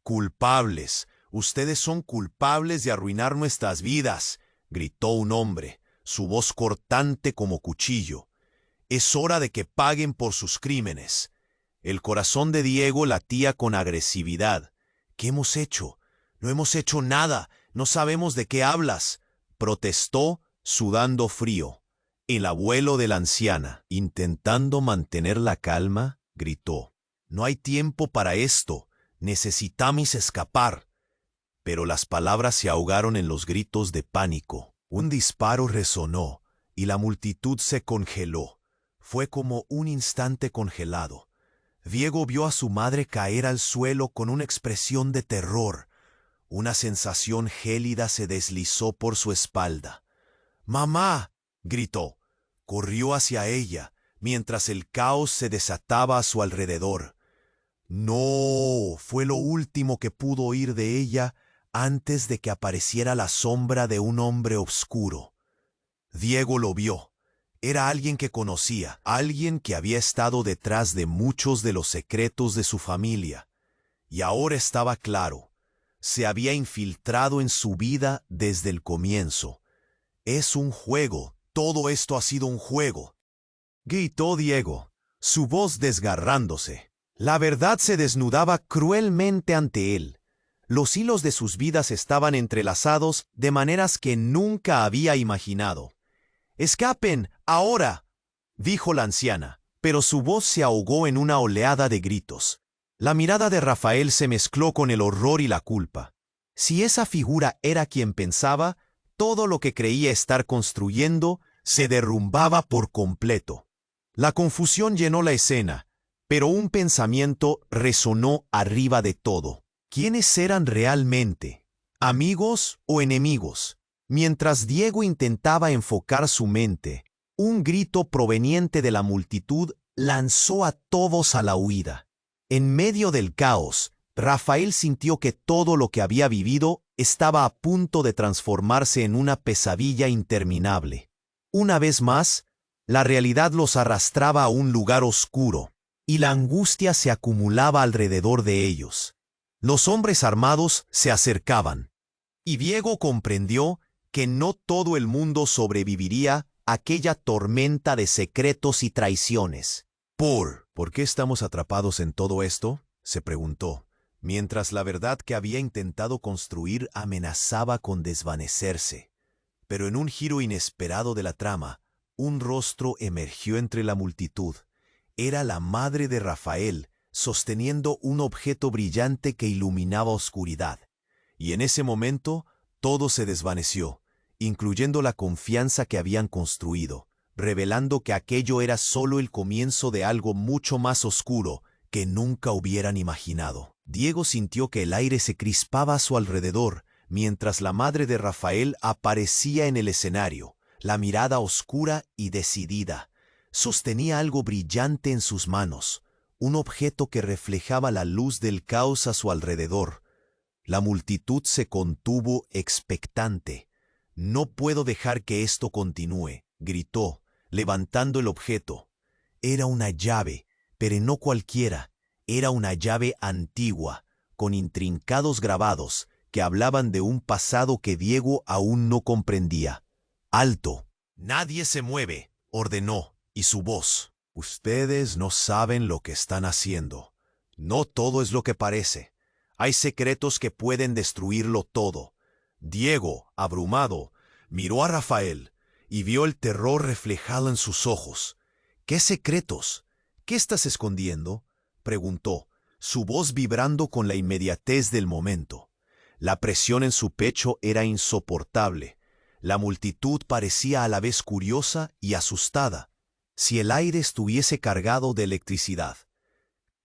«Culpables, ustedes son culpables de arruinar nuestras vidas», gritó un hombre, su voz cortante como cuchillo. «Es hora de que paguen por sus crímenes». El corazón de Diego latía con agresividad. «¿Qué hemos hecho? No hemos hecho nada. No sabemos de qué hablas», protestó, sudando frío. El abuelo de la anciana, intentando mantener la calma, gritó: «No hay tiempo para esto. Necesitamos escapar». Pero las palabras se ahogaron en los gritos de pánico. Un disparo resonó y la multitud se congeló. Fue como un instante congelado. Diego vio a su madre caer al suelo con una expresión de terror. Una sensación gélida se deslizó por su espalda. «¡Mamá!», gritó. Corrió hacia ella, mientras el caos se desataba a su alrededor. No, fue lo último que pudo oír de ella antes de que apareciera la sombra de un hombre oscuro. Diego lo vio. Era alguien que conocía, alguien que había estado detrás de muchos de los secretos de su familia. Y ahora estaba claro, se había infiltrado en su vida desde el comienzo. «Es un juego, todo esto ha sido un juego», gritó Diego, su voz desgarrándose. La verdad se desnudaba cruelmente ante él. Los hilos de sus vidas estaban entrelazados de maneras que nunca había imaginado. «¡Escapen, ahora!», dijo la anciana, pero su voz se ahogó en una oleada de gritos. La mirada de Rafael se mezcló con el horror y la culpa. Si esa figura era quien pensaba, todo lo que creía estar construyendo se derrumbaba por completo. La confusión llenó la escena, pero un pensamiento resonó arriba de todo. ¿Quiénes eran realmente? ¿Amigos o enemigos? Mientras Diego intentaba enfocar su mente, un grito proveniente de la multitud lanzó a todos a la huida. En medio del caos, Rafael sintió que todo lo que había vivido estaba a punto de transformarse en una pesadilla interminable. Una vez más, la realidad los arrastraba a un lugar oscuro, y la angustia se acumulaba alrededor de ellos. Los hombres armados se acercaban, y Diego comprendió que no todo el mundo sobreviviría a aquella tormenta de secretos y traiciones. ¿Por qué estamos atrapados en todo esto?, se preguntó, mientras la verdad que había intentado construir amenazaba con desvanecerse. Pero en un giro inesperado de la trama, un rostro emergió entre la multitud. Era la madre de Rafael, sosteniendo un objeto brillante que iluminaba oscuridad. Y en ese momento, todo se desvaneció, incluyendo la confianza que habían construido, revelando que aquello era solo el comienzo de algo mucho más oscuro que nunca hubieran imaginado. Diego sintió que el aire se crispaba a su alrededor, mientras la madre de Rafael aparecía en el escenario, la mirada oscura y decidida. Sostenía algo brillante en sus manos, un objeto que reflejaba la luz del caos a su alrededor. La multitud se contuvo expectante. «No puedo dejar que esto continúe», gritó, levantando el objeto. Era una llave, pero no cualquiera. Era una llave antigua, con intrincados grabados, que hablaban de un pasado que Diego aún no comprendía. «¡Alto! Nadie se mueve», ordenó, y su voz: «Ustedes no saben lo que están haciendo. No todo es lo que parece. Hay secretos que pueden destruirlo todo». Diego, abrumado, miró a Rafael y vio el terror reflejado en sus ojos. «¿Qué secretos? ¿Qué estás escondiendo?», preguntó, su voz vibrando con la inmediatez del momento. La presión en su pecho era insoportable. La multitud parecía a la vez curiosa y asustada, si el aire estuviese cargado de electricidad.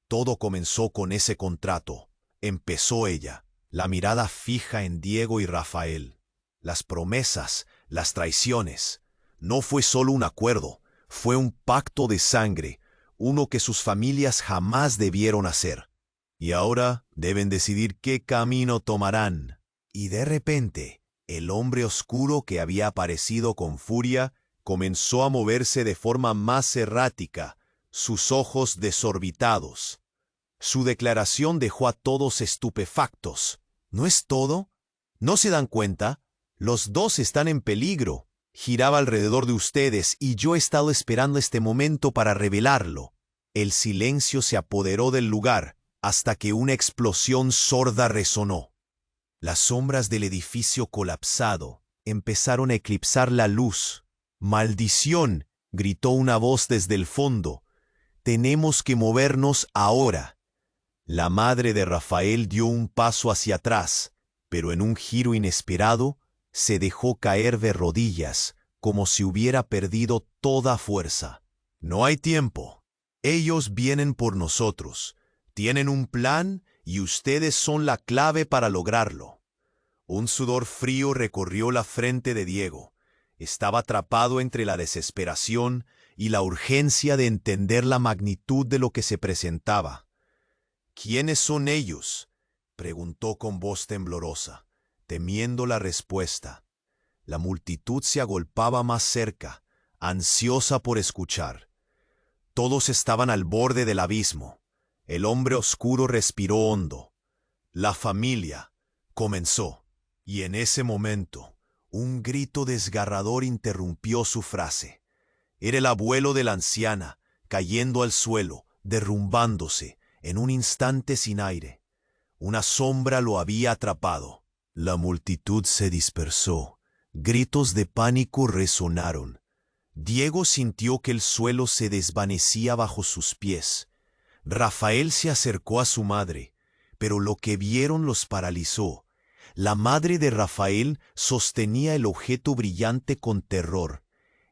Todo comenzó con ese contrato. Empezó ella, la mirada fija en Diego y Rafael. Las promesas, las traiciones. No fue solo un acuerdo, fue un pacto de sangre, uno que sus familias jamás debieron hacer. Y ahora deben decidir qué camino tomarán. Y de repente, el hombre oscuro que había aparecido con furia comenzó a moverse de forma más errática, sus ojos desorbitados. Su declaración dejó a todos estupefactos. ¿No es todo? ¿No se dan cuenta? Los dos están en peligro. Giraba alrededor de ustedes y yo he estado esperando este momento para revelarlo. El silencio se apoderó del lugar hasta que una explosión sorda resonó. Las sombras del edificio colapsado empezaron a eclipsar la luz. «¡Maldición!», gritó una voz desde el fondo. «Tenemos que movernos ahora». La madre de Rafael dio un paso hacia atrás, pero en un giro inesperado se dejó caer de rodillas, como si hubiera perdido toda fuerza. «No hay tiempo. Ellos vienen por nosotros. Tienen un plan y ustedes son la clave para lograrlo». Un sudor frío recorrió la frente de Diego. Estaba atrapado entre la desesperación y la urgencia de entender la magnitud de lo que se presentaba. «¿Quiénes son ellos?», preguntó con voz temblorosa, temiendo la respuesta. La multitud se agolpaba más cerca, ansiosa por escuchar. Todos estaban al borde del abismo. El hombre oscuro respiró hondo. «La familia», comenzó, y en ese momento un grito desgarrador interrumpió su frase. Era el abuelo de la anciana, cayendo al suelo, derrumbándose, en un instante sin aire. Una sombra lo había atrapado. La multitud se dispersó. Gritos de pánico resonaron. Diego sintió que el suelo se desvanecía bajo sus pies. Rafael se acercó a su madre, pero lo que vieron los paralizó. La madre de Rafael sostenía el objeto brillante con terror.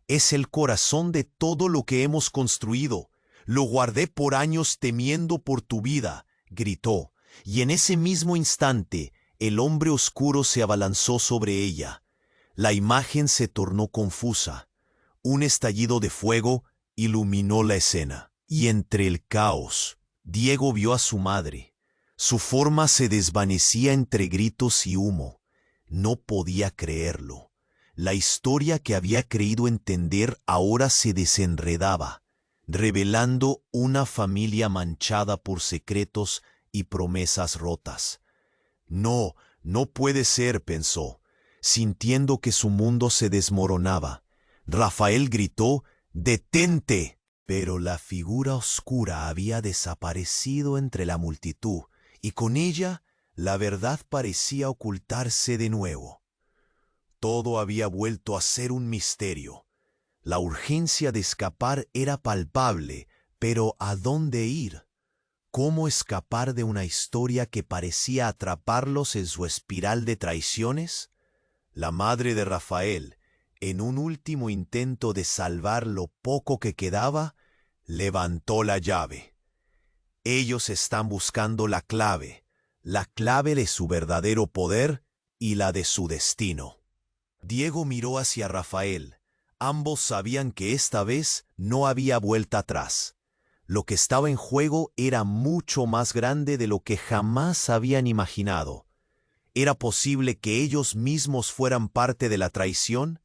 «Es el corazón de todo lo que hemos construido. Lo guardé por años temiendo por tu vida», gritó, y en ese mismo instante el hombre oscuro se abalanzó sobre ella. La imagen se tornó confusa. Un estallido de fuego iluminó la escena, y entre el caos, Diego vio a su madre. Su forma se desvanecía entre gritos y humo. No podía creerlo. La historia que había creído entender ahora se desenredaba, revelando una familia manchada por secretos y promesas rotas. No, no puede ser, pensó, sintiendo que su mundo se desmoronaba. Rafael gritó, «¡Detente!». Pero la figura oscura había desaparecido entre la multitud, y con ella la verdad parecía ocultarse de nuevo. Todo había vuelto a ser un misterio. La urgencia de escapar era palpable, pero ¿a dónde ir? ¿Cómo escapar de una historia que parecía atraparlos en su espiral de traiciones? La madre de Rafael, en un último intento de salvar lo poco que quedaba, levantó la llave. Ellos están buscando la clave de su verdadero poder y la de su destino. Diego miró hacia Rafael. Ambos sabían que esta vez no había vuelta atrás. Lo que estaba en juego era mucho más grande de lo que jamás habían imaginado. ¿Era posible que ellos mismos fueran parte de la traición?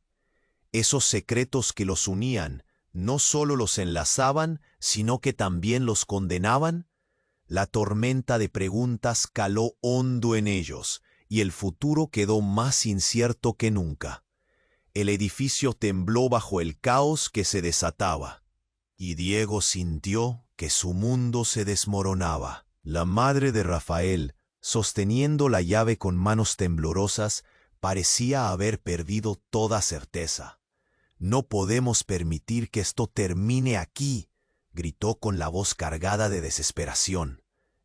Esos secretos que los unían no solo los enlazaban, sino que también los condenaban. La tormenta de preguntas caló hondo en ellos, y el futuro quedó más incierto que nunca. El edificio tembló bajo el caos que se desataba, y Diego sintió que su mundo se desmoronaba. La madre de Rafael, sosteniendo la llave con manos temblorosas, parecía haber perdido toda certeza. «No podemos permitir que esto termine aquí», gritó con la voz cargada de desesperación.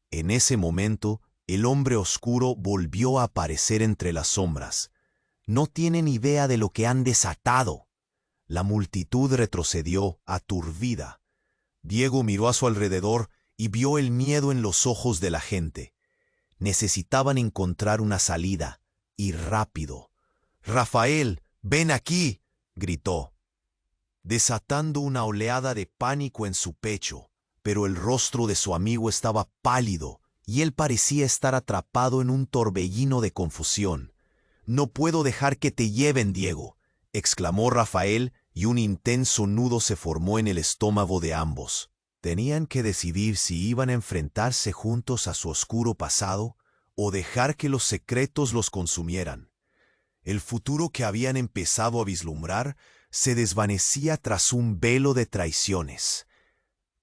En ese momento, el hombre oscuro volvió a aparecer entre las sombras. «No tienen idea de lo que han desatado». La multitud retrocedió, aturdida. Diego miró a su alrededor y vio el miedo en los ojos de la gente. Necesitaban encontrar una salida, y rápido. «Rafael, ven aquí», gritó, desatando una oleada de pánico en su pecho, pero el rostro de su amigo estaba pálido y él parecía estar atrapado en un torbellino de confusión. «No puedo dejar que te lleven, Diego», exclamó Rafael, y un intenso nudo se formó en el estómago de ambos. Tenían que decidir si iban a enfrentarse juntos a su oscuro pasado o dejar que los secretos los consumieran. El futuro que habían empezado a vislumbrar se desvanecía tras un velo de traiciones.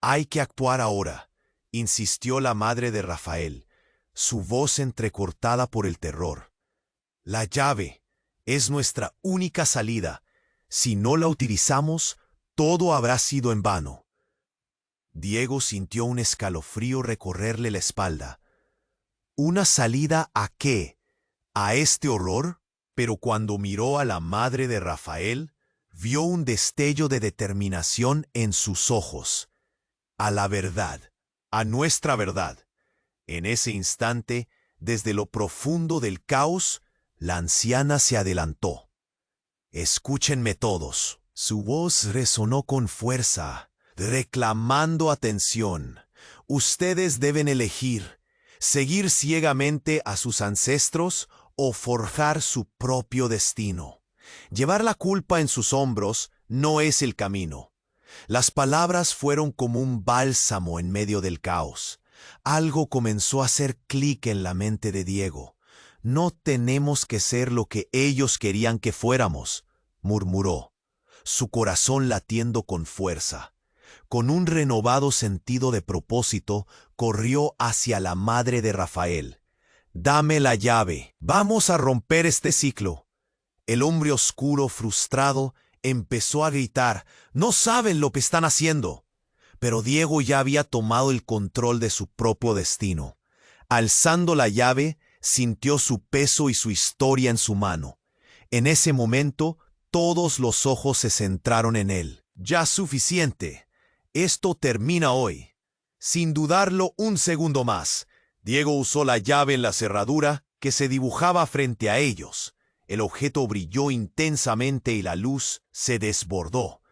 «Hay que actuar ahora», insistió la madre de Rafael, su voz entrecortada por el terror. «La llave es nuestra única salida. Si no la utilizamos, todo habrá sido en vano». Diego sintió un escalofrío recorrerle la espalda. ¿Una salida a qué? ¿A este horror? Pero cuando miró a la madre de Rafael, vio un destello de determinación en sus ojos. «A la verdad, a nuestra verdad». En ese instante, desde lo profundo del caos, la anciana se adelantó. «Escúchenme todos». Su voz resonó con fuerza, reclamando atención. «Ustedes deben elegir, seguir ciegamente a sus ancestros o forjar su propio destino. Llevar la culpa en sus hombros no es el camino». Las palabras fueron como un bálsamo en medio del caos. Algo comenzó a hacer clic en la mente de Diego. «No tenemos que ser lo que ellos querían que fuéramos», murmuró, su corazón latiendo con fuerza. Con un renovado sentido de propósito, corrió hacia la madre de Rafael. Dame la llave. Vamos a romper este ciclo. El hombre oscuro, frustrado, empezó a gritar. No saben lo que están haciendo. Pero Diego ya había tomado el control de su propio destino. Alzando la llave, sintió su peso y su historia en su mano. En ese momento, todos los ojos se centraron en él. Ya suficiente. Esto termina hoy. Sin dudarlo un segundo más, Diego usó la llave en la cerradura que se dibujaba frente a ellos. El objeto brilló intensamente y la luz se desbordó.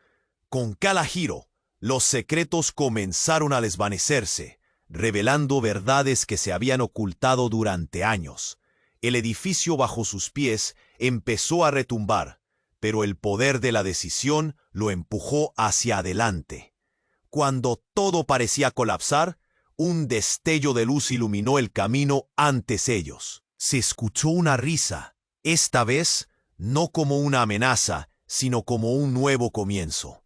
Con cada giro, los secretos comenzaron a desvanecerse, revelando verdades que se habían ocultado durante años. El edificio bajo sus pies empezó a retumbar, pero el poder de la decisión lo empujó hacia adelante. Cuando todo parecía colapsar, un destello de luz iluminó el camino ante ellos. Se escuchó una risa, esta vez no como una amenaza, sino como un nuevo comienzo.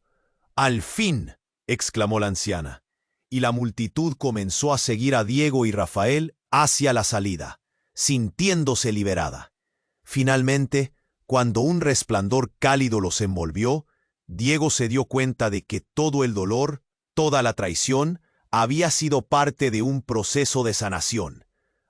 «¡Al fin!», exclamó la anciana, y la multitud comenzó a seguir a Diego y Rafael hacia la salida, sintiéndose liberada. Finalmente, cuando un resplandor cálido los envolvió, Diego se dio cuenta de que todo el dolor, toda la traición, había sido parte de un proceso de sanación.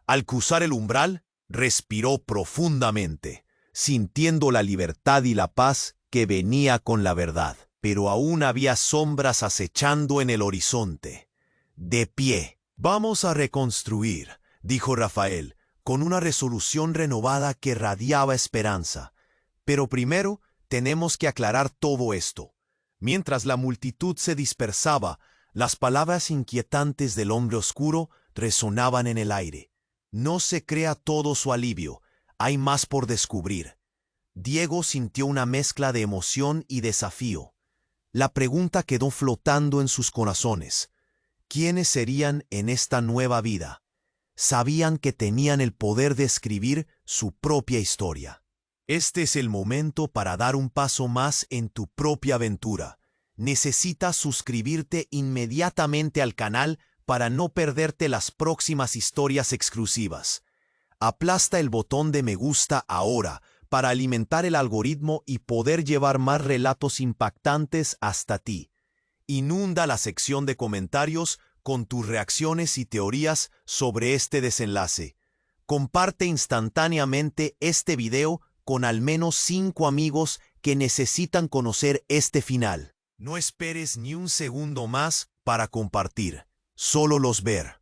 Al cruzar el umbral, respiró profundamente, sintiendo la libertad y la paz que venía con la verdad. Pero aún había sombras acechando en el horizonte. De pie. «Vamos a reconstruir», dijo Rafael, con una resolución renovada que radiaba esperanza. «Pero primero tenemos que aclarar todo esto». Mientras la multitud se dispersaba, las palabras inquietantes del hombre oscuro resonaban en el aire. «No se crea todo su alivio, hay más por descubrir». Diego sintió una mezcla de emoción y desafío. La pregunta quedó flotando en sus corazones. ¿Quiénes serían en esta nueva vida? Sabían que tenían el poder de escribir su propia historia. Este es el momento para dar un paso más en tu propia aventura. Necesitas suscribirte inmediatamente al canal para no perderte las próximas historias exclusivas. Aplasta el botón de me gusta ahora para alimentar el algoritmo y poder llevar más relatos impactantes hasta ti. Inunda la sección de comentarios con tus reacciones y teorías sobre este desenlace. Comparte instantáneamente este video con al menos 5 amigos que necesitan conocer este final. No esperes ni un segundo más para compartir. Solo los ver.